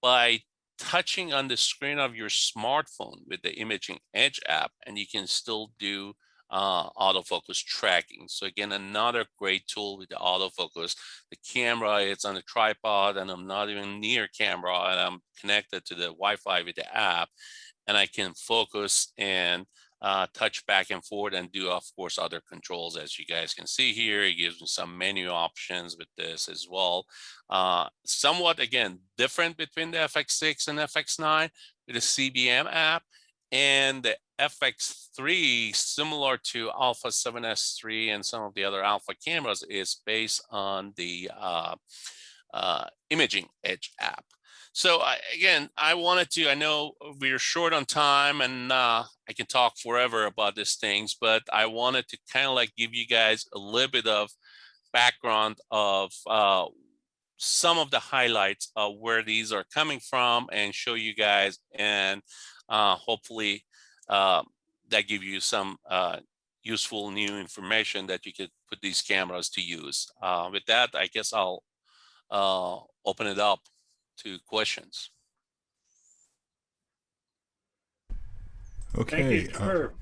by touching on the screen of your smartphone with the Imaging Edge app, and you can still do autofocus tracking. So again, another great tool with the autofocus. The camera, it's on a tripod, and I'm not even near camera, and I'm connected to the Wi-Fi with the app, and I can focus and touch back and forth and do, of course, other controls. As you guys can see here, it gives me some menu options with this as well. Somewhat, again, different between the FX6 and FX9 with the CBM app, and the FX3, similar to Alpha 7S3 and some of the other Alpha cameras, is based on the Imaging Edge app. So again, I know we're short on time, and I can talk forever about these things, but I wanted to kind of like give you guys a little bit of background of some of the highlights of where these are coming from, and show you guys, and hopefully that give you some useful new information that you could put these cameras to use. With that, I guess I'll open it up to questions. Thank you, Shahpour.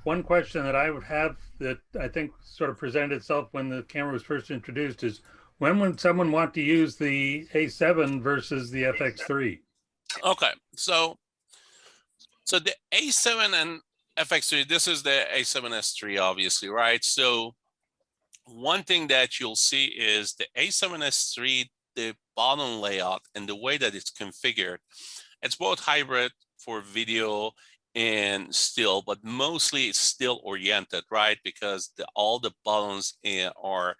One question that I would have, that I think sort of presented itself when the camera was first introduced, is when would someone want to use the A7 versus the FX3? Okay, so the A7 and FX3, this is the A7S3, obviously, right? So one thing that you'll see is the A7S3, the bottom layout and the way that it's configured, It's both hybrid for video and still, but mostly it's still oriented, right? Because all the buttons are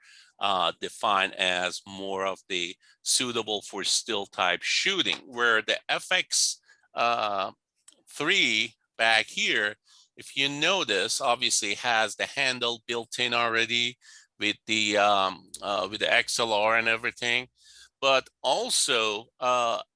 defined as more of the suitable for still type shooting, where the FX 3 back here, if you notice, obviously has the handle built in already with the XLR and everything, but also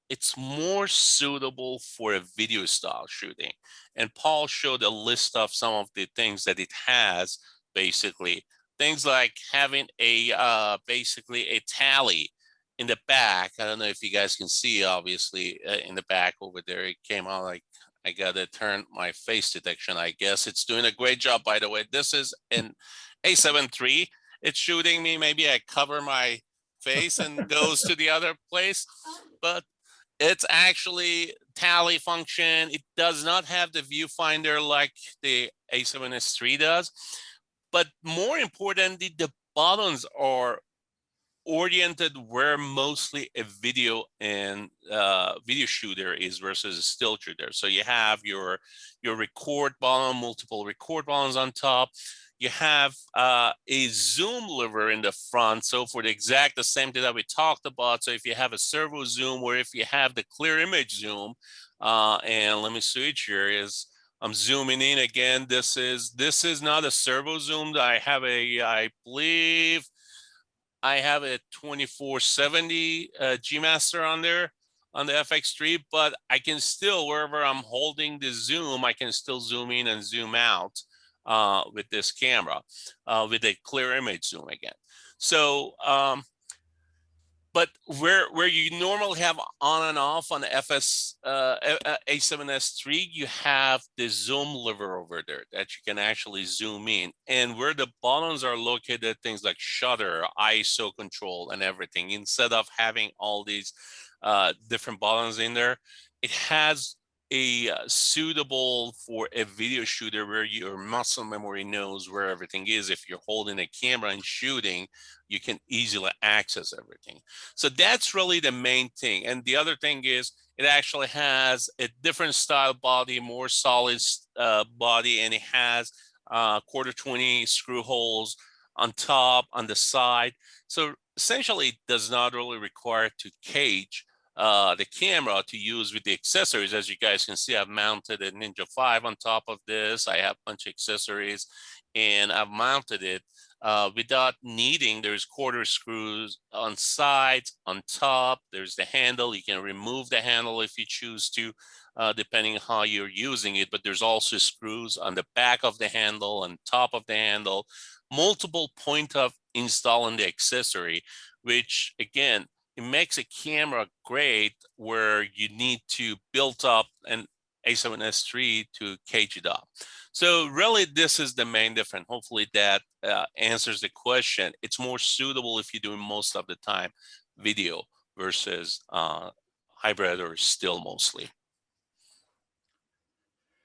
it's more suitable for a video style shooting. And Paul showed a list of some of the things that it has, basically things like having a basically a tally in the back. I don't know if you guys can see, obviously, in the back over there, it came out like, I gotta turn my face detection. I guess it's doing a great job, by the way. This is an A7 III. It's shooting me. Maybe I cover my face and goes to the other place, but it's actually tally function. It does not have the viewfinder like the A7S III does, but more importantly, the buttons are oriented where mostly a video and video shooter is versus a still shooter. So you have your record button, multiple record buttons on top. You have a zoom lever in the front. So for the same thing that we talked about. So if you have a servo zoom, or if you have the clear image zoom, and let me switch here, I'm zooming in again. This is not a servo zoom. I believe I have a 2470 G Master on there on the FX3, but I can still, wherever I'm holding the zoom, I can still zoom in and zoom out with this camera with a clear image zoom again. So, but where you normally have on and off on the A7S III, you have the zoom lever over there that you can actually zoom in. And where the buttons are located, things like shutter, ISO control, and everything, instead of having all these different buttons in there, it has a suitable for a video shooter where your muscle memory knows where everything is. If you're holding a camera and shooting, you can easily access everything. So that's really the main thing. And the other thing is it actually has a different style body, more solid body, and it has quarter 20 screw holes on top, on the side. So essentially it does not really require to cage the camera to use with the accessories. As you guys can see, I've mounted a Ninja 5 on top of this. I have a bunch of accessories, and I've mounted it without needing. There's quarter screws on sides, on top. There's the handle. You can remove the handle if you choose to, depending on how you're using it. But there's also screws on the back of the handle, on top of the handle, multiple point of installing the accessory, which again, it makes a camera great where you need to build up an A7S III to cage it up. So really, this is the main difference. Hopefully that answers the question. It's more suitable if you're doing most of the time video versus hybrid or still mostly.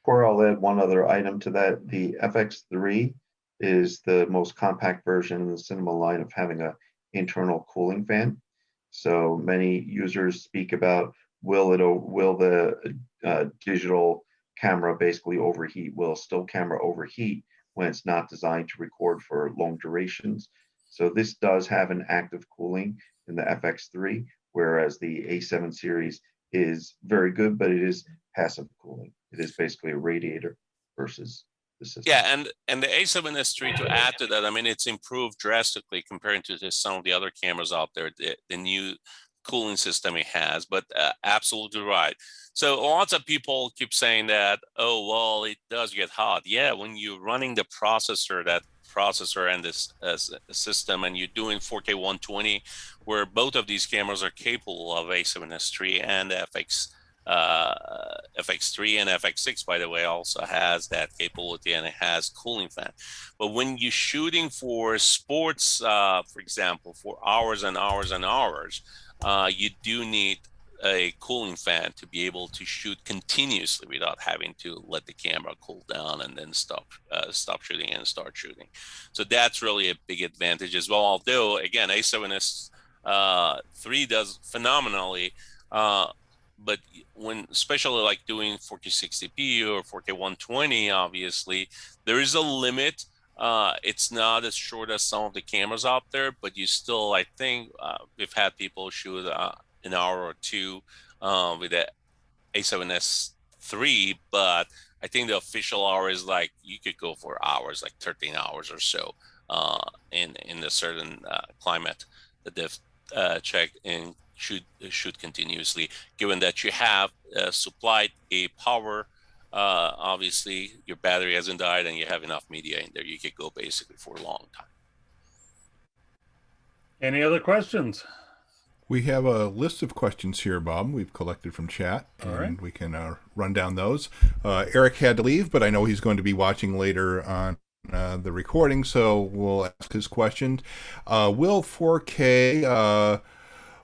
Or I'll add one other item to that. The FX3 is the most compact version in the cinema line of having an internal cooling fan. So many users speak about will the digital camera basically overheat? Will a still camera overheat when it's not designed to record for long durations? So this does have an active cooling in the FX3, whereas the A7 series is very good, but it is passive cooling. It is basically a radiator versus the system. Yeah, and the A7S III, to add to that, I mean, it's improved drastically comparing to some of the other cameras out there, the new cooling system it has, but absolutely right. So lots of people keep saying that, oh, well, it does get hot. Yeah, when you're running the processor, that processor and this system, and you're doing 4K 120, where both of these cameras are capable of A7S III and FX3 and FX6, by the way, also has that capability, and it has cooling fan. But when you're shooting for sports, for example, for hours and hours and hours, you do need a cooling fan to be able to shoot continuously without having to let the camera cool down and then stop shooting and start shooting. So that's really a big advantage as well. Although again, A7S III does phenomenally. but when especially like doing 4K60p or 4K 120, obviously there is a limit. It's not as short as some of the cameras out there, but you still, I think, we've had people shoot an hour or two with the A7S III, but I think the official hour is like you could go for hours, like 13 hours or so, in a certain climate that they've checked and shoot continuously. Given that you have supplied a power, obviously your battery hasn't died, and you have enough media in there, you could go basically for a long time. Any other questions? We have a list of questions here, Bob, we've collected from chat, All and right. we can run down those. Eric had to leave, but I know he's going to be watching later on the recording, so we'll ask his question. Will 4K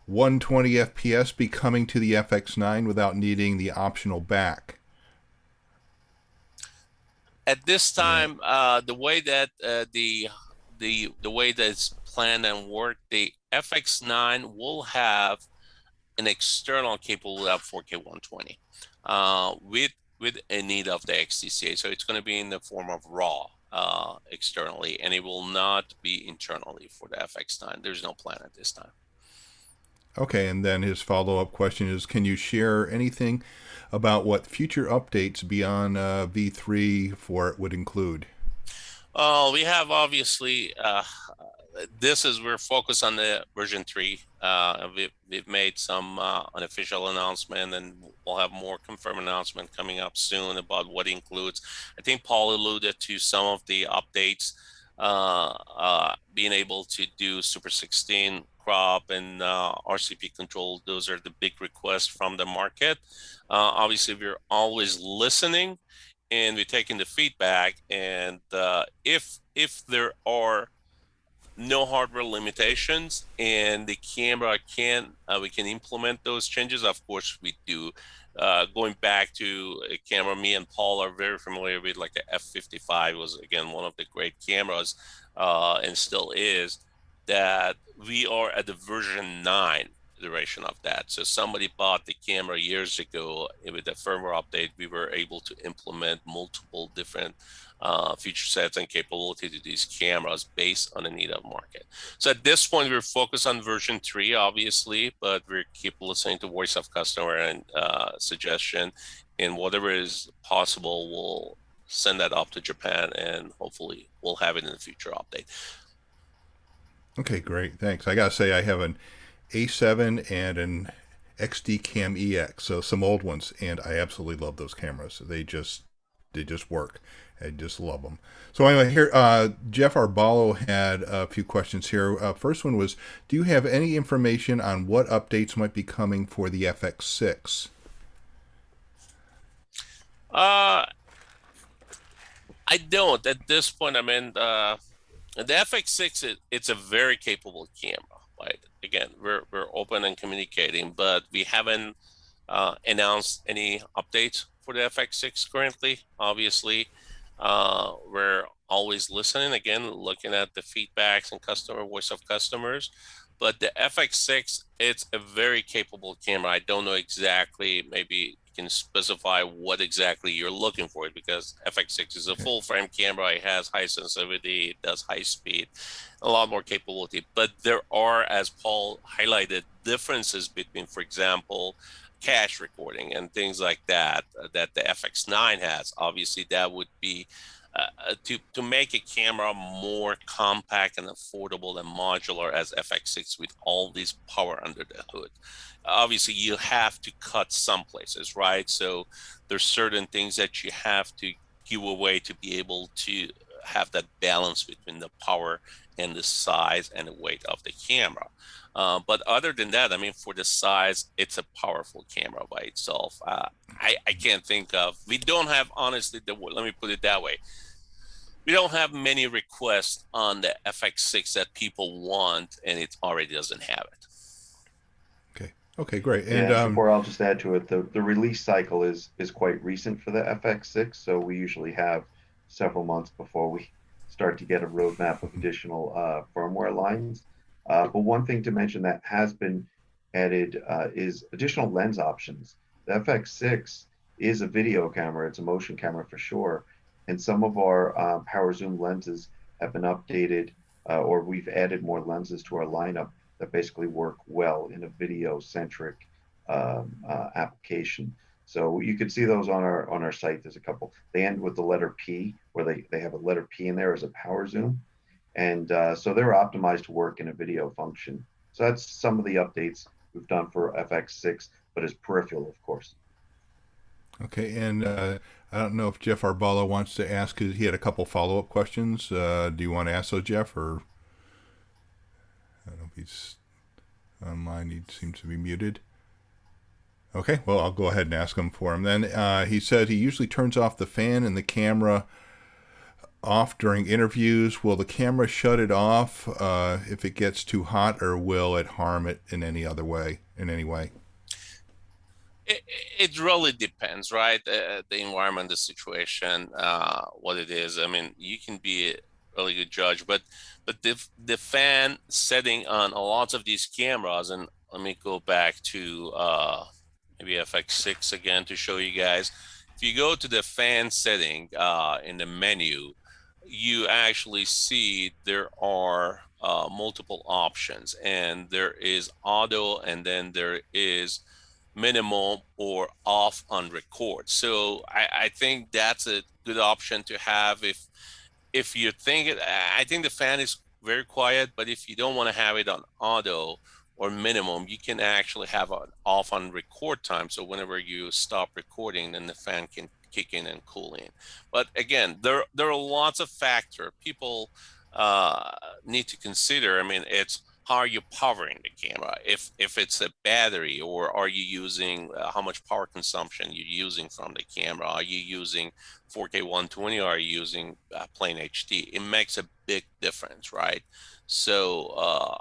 120 FPS be coming to the FX9 without needing the optional back? At this time, the way that the way that it's planned and worked, the FX9 will have an external capable of 4K 120 with a need of the XDCA. So it's going to be in the form of RAW externally, and it will not be internally for the FX9. There's no plan at this time. Okay, and then his follow-up question is, can you share anything about what future updates beyond V3 for it would include? We have obviously, we're focused on the version 3. We've made some unofficial announcement, and we'll have more confirmed announcement coming up soon about what it includes. I think Paul alluded to some of the updates, being able to do Super 16 crop and RCP control. Those are the big requests from the market. Obviously, we're always listening, and we're taking the feedback. And if there are no hardware limitations and the camera we can implement those changes, of course we do. Going back to a camera me and Paul are very familiar with, like the F55 was, again, one of the great cameras, and still is, that we are at the version 9 iteration of that. So somebody bought the camera years ago, with the firmware update, we were able to implement multiple different feature sets and capability to these cameras based on the need of market. So at this point, we're focused on version 3, obviously, but we keep listening to voice of customer and suggestion, and whatever is possible, we'll send that up to Japan, and hopefully we'll have it in the future update. Okay, great. Thanks. I gotta say, I have an A7 and an XD Cam EX, so some old ones, and I absolutely love those cameras. They just work. I just love them. So anyway, here, Jeff Arballo had a few questions here. First one was, do you have any information on what updates might be coming for the FX6? I don't at this point. I mean, the FX6, it's a very capable camera. Right? Again, we're open and communicating, but we haven't announced any updates for the FX6 currently. Obviously, we're always listening, again, looking at the feedbacks and customer voice of customers. But the FX6, it's a very capable camera. I don't know exactly, maybe you can specify what exactly you're looking for, because FX6 is a full frame camera. It has high sensitivity, it does high speed, a lot more capability. But there are, as Paul highlighted, differences between, for example, cache recording and things like that, that the FX9 has. Obviously, that would be to make a camera more compact and affordable and modular as FX6 with all this power under the hood. Obviously, you have to cut some places, right? So there's certain things that you have to give away to be able to have that balance between the power and the size and the weight of the camera. But other than that, I mean, for the size, it's a powerful camera by itself. I can't think of, we don't have, honestly, let me put it that way. We don't have many requests on the FX6 that people want, and it already doesn't have it. Okay, great. And And before I'll just add to it, the release cycle is quite recent for the FX6, so we usually have several months before we start to get a roadmap of additional firmware lines. But one thing to mention that has been added is additional lens options. the FX6 is a video camera. It's a motion camera for sure. And some of our power zoom lenses have been updated, or we've added more lenses to our lineup that basically work well in a video-centric application. So you can see those on our site. There's a couple. They end with the letter P, where they have a letter P in there as a power zoom. And so they're optimized to work in a video function. So that's some of the updates we've done for FX6, but as peripheral, of course. Okay, and I don't know if Jeff Arbala wants to ask, because he had a couple follow-up questions. Do you want to ask those, Jeff, or I don't know if he's online. He seems to be muted. Okay, well, I'll go ahead and ask him for him. Then he said he usually turns off the fan and the camera off during interviews. Will the camera shut it off if it gets too hot, or will it harm it in any other way, in any way? It really depends, right? The environment, the situation, what it is. I mean, you can be a really good judge, but the fan setting on a lot of these cameras, and let me go back to maybe FX6 again to show you guys. If you go to the fan setting in the menu, you actually see there are multiple options, and there is auto, and then there is minimum or off on record. So I think that's a good option to have if you're thinking. I think the fan is very quiet, but if you don't want to have it on auto or minimum, you can actually have an off on record time. So whenever you stop recording, then the fan can kick in and cool in. But again, there are lots of factors people need to consider. I mean, it's how are you powering the camera? If it's a battery, or are you using how much power consumption you're using from the camera? Are you using 4K 120, or are you using plain HD? It makes a big difference, right? So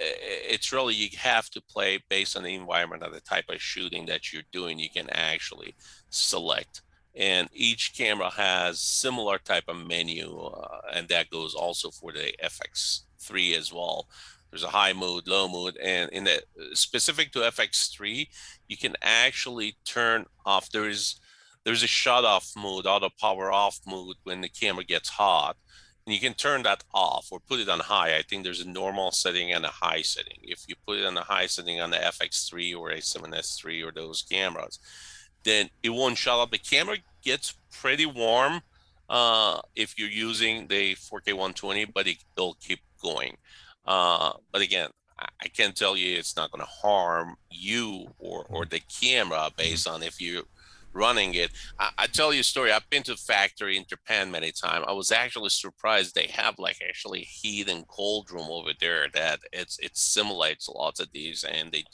it's really, you have to play based on the environment of the type of shooting that you're doing. You can actually select, and each camera has similar type of menu, and that goes also for the FX3 as well. There's a high mode, low mode, and in the specific to FX3, you can actually turn off. There's a shut off mode, auto power off mode when the camera gets hot, and you can turn that off or put it on high. I think there's a normal setting and a high setting. If you put it on the high setting on the FX3 or A7S3 or those cameras, then it won't shut off. The camera gets pretty warm if you're using the 4K 120, but it'll keep going. But again, I can't tell you it's not going to harm you or the camera based on if you're running it. I tell you a story. I've been to a factory in Japan many times. I was actually surprised they have like actually heat and cold room over there that it simulates lots of these, and they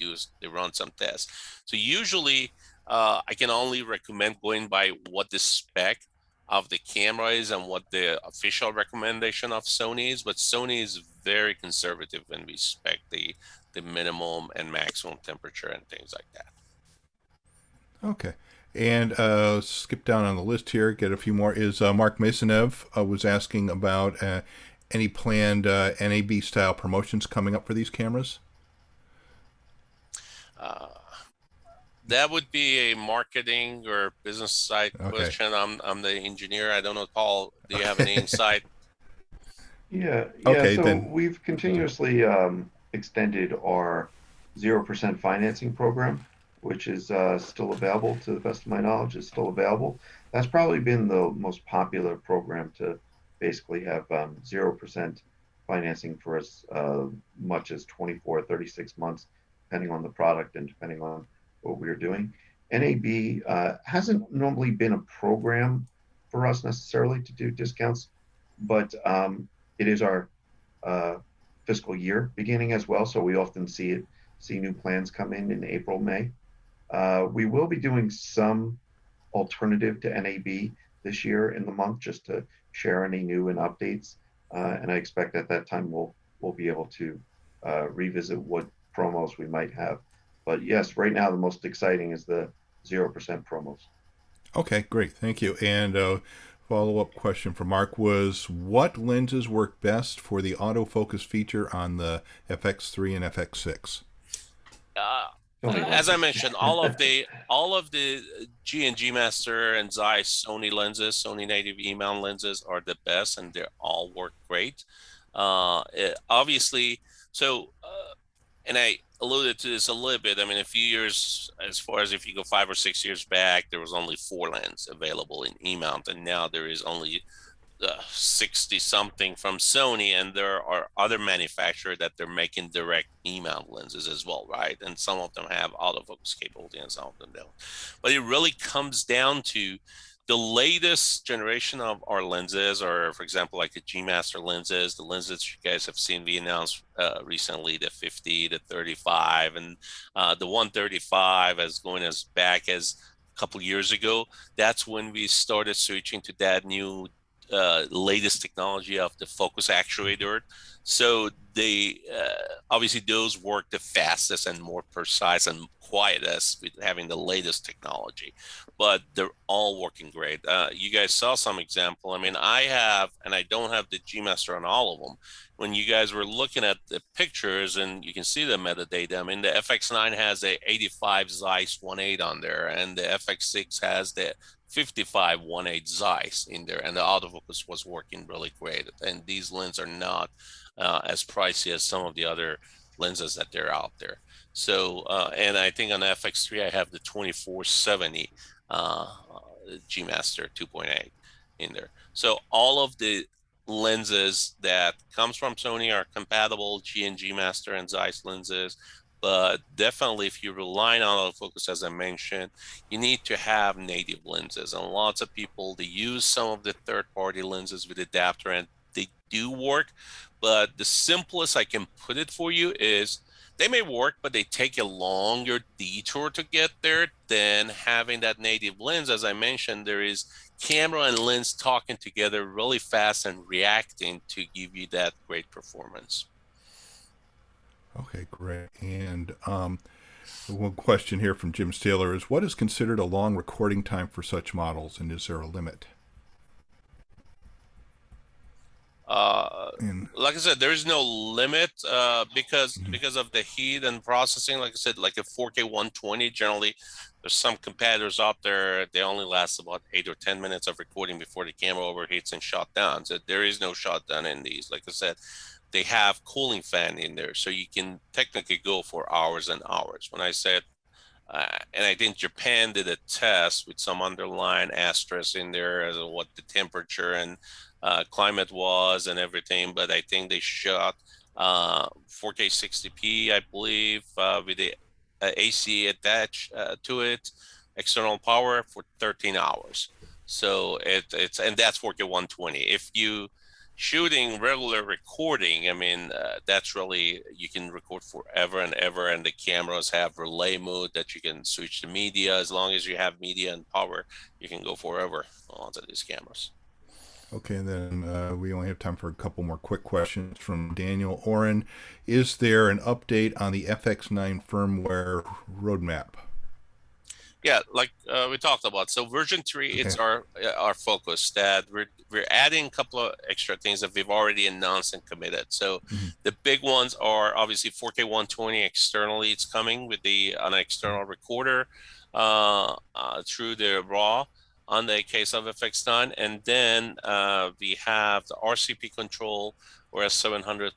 run some tests. So usually I can only recommend going by what the spec of the camera is and what the official recommendation of Sony is, but Sony is very conservative when we spec the minimum and maximum temperature and things like that. Okay. And skip down on the list here, get a few more. Is Mark Masonev was asking about any planned NAB style promotions coming up for these cameras? That would be a marketing or business side question. I'm the engineer. I don't know, Paul, do you have any insight? Yeah. Okay, so then. we've continuously extended our 0% financing program, which is still available. To the best of my knowledge, is still available. That's probably been the most popular program to basically have 0% financing for as much as 24, 36 months, depending on the product and depending on what we're doing. NAB hasn't normally been a program for us necessarily to do discounts, but it is our fiscal year beginning as well. So we often see new plans come in April, May. We will be doing some alternative to NAB this year in the month, just to share any new and updates. And I expect at that time we'll be able to revisit what promos we might have. But yes, right now the most exciting is the 0% promos. Okay, great. Thank you. And follow-up question for Mark was, what lenses work best for the autofocus feature on the FX3 and FX6? Sony As I lenses. mentioned, all of the G and G Master and Zeiss Sony lenses, Sony native E mount lenses are the best, and they all work great. Obviously, so and I alluded to this a little bit. I mean, a few years, as far as if you go 5 or 6 years back, there was only 4 lenses available in E mount, and now there is only 60 something from Sony, and there are other manufacturers that they're making direct E-mount lenses as well, right? And some of them have autofocus capability and some of them don't. But it really comes down to the latest generation of our lenses, or for example, like the G Master lenses, the lenses you guys have seen we announced recently, the 50, the 35, and the 135 as going as back as a couple years ago. That's when we started switching to that new latest technology of the focus actuator. So they obviously those work the fastest and more precise and quietest with having the latest technology, but they're all working great. You guys saw some example. I mean, I have, and I don't have the G Master on all of them. When you guys were looking at the pictures and you can see the metadata, I mean, the FX9 has a 85 Zeiss 1.8 on there, and the FX6 has the 55 1.8 Zeiss in there, and the autofocus was working really great. And these lenses are not as pricey as some of the other lenses that they're out there. So, and I think on the FX3, I have the 2470 G Master 2.8 in there. So all of the lenses that comes from Sony are compatible G and G Master and Zeiss lenses. But definitely, if you're relying on autofocus, as I mentioned, you need to have native lenses. And lots of people, they use some of the third-party lenses with adapter, and they do work. But the simplest I can put it for you is they may work, but they take a longer detour to get there than having that native lens. As I mentioned, there is camera and lens talking together really fast and reacting to give you that great performance. Okay, great. And one question here from Jim Taylor is, what is considered a long recording time for such models, and is there a limit? Like I said, there is no limit because of the heat and processing. Like I said, like a 4K 120, generally, there's some competitors out there, they only last about 8 or 10 minutes of recording before the camera overheats and shut down. So there is no shutdown in these. Like I said, they have cooling fan in there, so you can technically go for hours and hours. When I said, and I think Japan did a test with some underlying asterisk in there as to what the temperature and climate was and everything, but I think they shot 4K 60p, I believe, with the AC attached to it, external power for 13 hours. So it's and that's 4K 120. If you shooting regular recording, I mean, that's really, you can record forever and ever, and the cameras have relay mode that you can switch to media. As long as you have media and power, you can go forever onto these cameras. Okay, and then we only have time for a couple more quick questions from Daniel Oren. Is there an update on the FX9 firmware roadmap? Yeah, like we talked about. So version 3, okay, it's our focus that we're adding a couple of extra things that we've already announced and committed. So the big ones are obviously 4K 120 externally. It's coming with an external recorder through the RAW on the case of FX9, and then we have the RCP control or a 700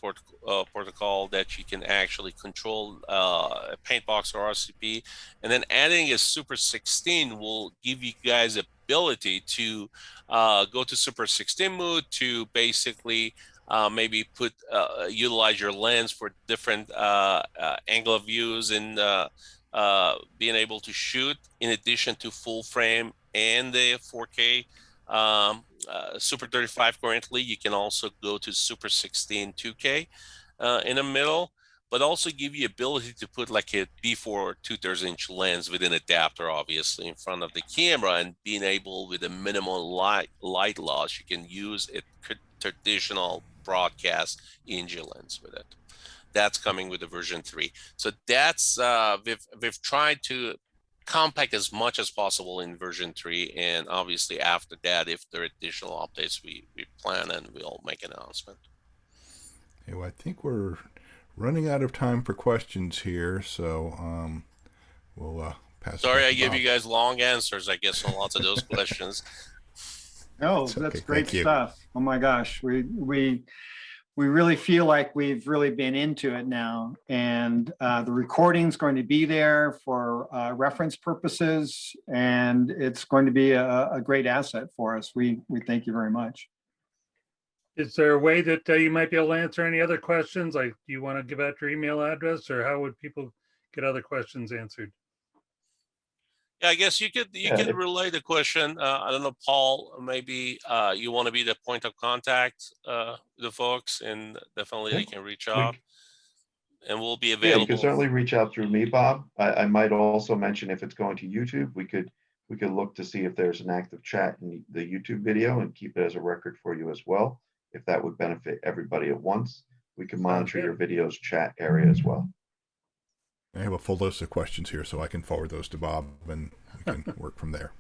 protocol that you can actually control a paint box or RCP, and then adding a Super 16 will give you guys ability to go to Super 16 mode to basically maybe utilize your lens for different angle of views and being able to shoot in addition to full frame and the 4K Super 35 currently. You can also go to Super 16 2K in the middle, but also give you ability to put like a B4 or 2/3-inch lens with an adapter, obviously, in front of the camera, and being able with a minimal light loss, you can use a traditional broadcast Inge lens with it. That's coming with the version 3. So that's we've tried to compact as much as possible in version 3, and obviously after that, if there are additional updates, we plan and we'll make an announcement. Okay, well, I think we're running out of time for questions here, so we'll pass. Sorry, I give gave you guys long answers, I guess, on lots of those questions. No, It's that's okay. great Thank you. stuff. Oh my gosh, we really feel like we've really been into it now, and the recording's going to be there for reference purposes, and it's going to be a great asset for us. We thank you very much. Is there a way that you might be able to answer any other questions? Like, do you want to give out your email address, or how would people get other questions answered? Yeah, I guess you could relay the question. I don't know, Paul, maybe you want to be the point of contact the folks, and definitely they can reach out, and we'll be available. Yeah, you can certainly reach out through me, Bob. I might also mention, if it's going to YouTube, we could look to see if there's an active chat in the YouTube video and keep it as a record for you as well. If that would benefit everybody at once, we can monitor your video's chat area as well. I have a full list of questions here, so I can forward those to Bob, and we can work from there.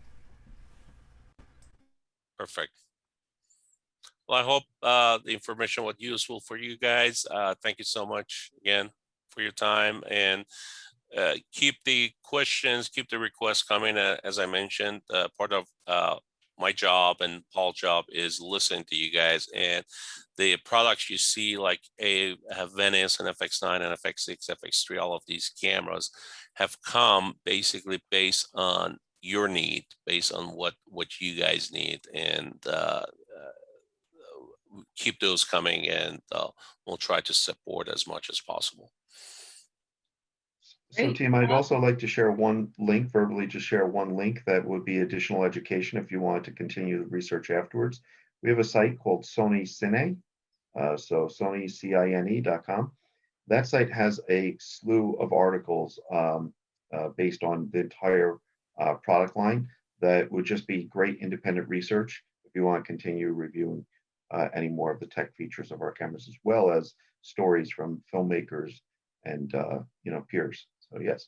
Perfect. Well, I hope the information was useful for you guys. Thank you so much again for your time, and keep the questions, keep the requests coming. As I mentioned, part of my job and Paul's job is listening to you guys, and the products you see, like Venice and FX9 and FX6, FX3, all of these cameras have come basically based on your need, based on what you guys need, and keep those coming, and we'll try to support as much as possible. So team, I'd also like to share one link, verbally just share one link that would be additional education if you wanted to continue the research afterwards. We have a site called Sony Cine, so SonyCine.com. That site has a slew of articles based on the entire product line that would just be great independent research if you want to continue reviewing any more of the tech features of our cameras, as well as stories from filmmakers and peers. So yes.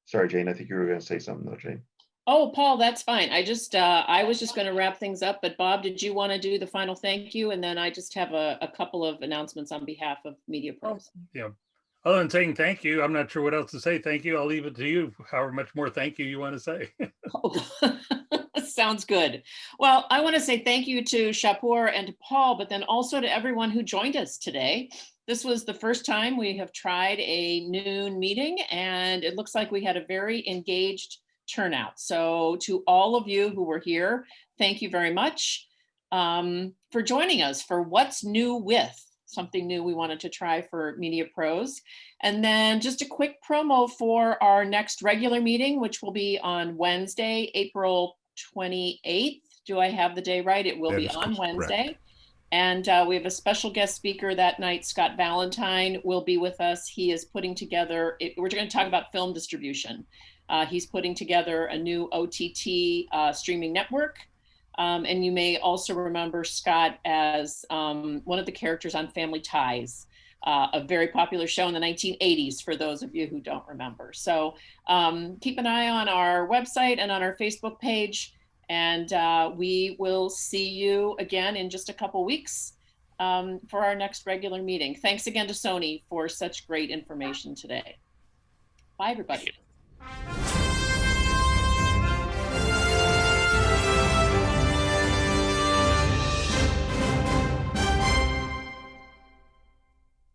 Sorry, Jane, I think you were going to say something though, Jane. Oh, Paul, that's fine. I was just going to wrap things up, but Bob, did you want to do the final thank you? And then I just have a couple of announcements on behalf of Media Pros. Yeah. Other than saying thank you, I'm not sure what else to say. Thank you. I'll leave it to you, however much more thank you want to say. Oh, sounds good. Well, I want to say thank you to Shahpour and to Paul, but then also to everyone who joined us today. This was the first time we have tried a noon meeting, and it looks like we had a very engaged turnout. So to all of you who were here, thank you very much for joining us for What's New With, something new we wanted to try for Media Pros. And then just a quick promo for our next regular meeting, which will be on Wednesday, April 28th. Do I have the day right? It will be on Wednesday. Correct. And we have a special guest speaker that night. Scott Valentine will be with us. He is putting together, we're going to talk about film distribution. He's putting together a new OTT streaming network. And you may also remember Scott as one of the characters on Family Ties, a very popular show in the 1980s for those of you who don't remember. So keep an eye on our website and on our Facebook page. And we will see you again in just a couple weeks for our next regular meeting. Thanks again to Sony for such great information today. Bye, everybody.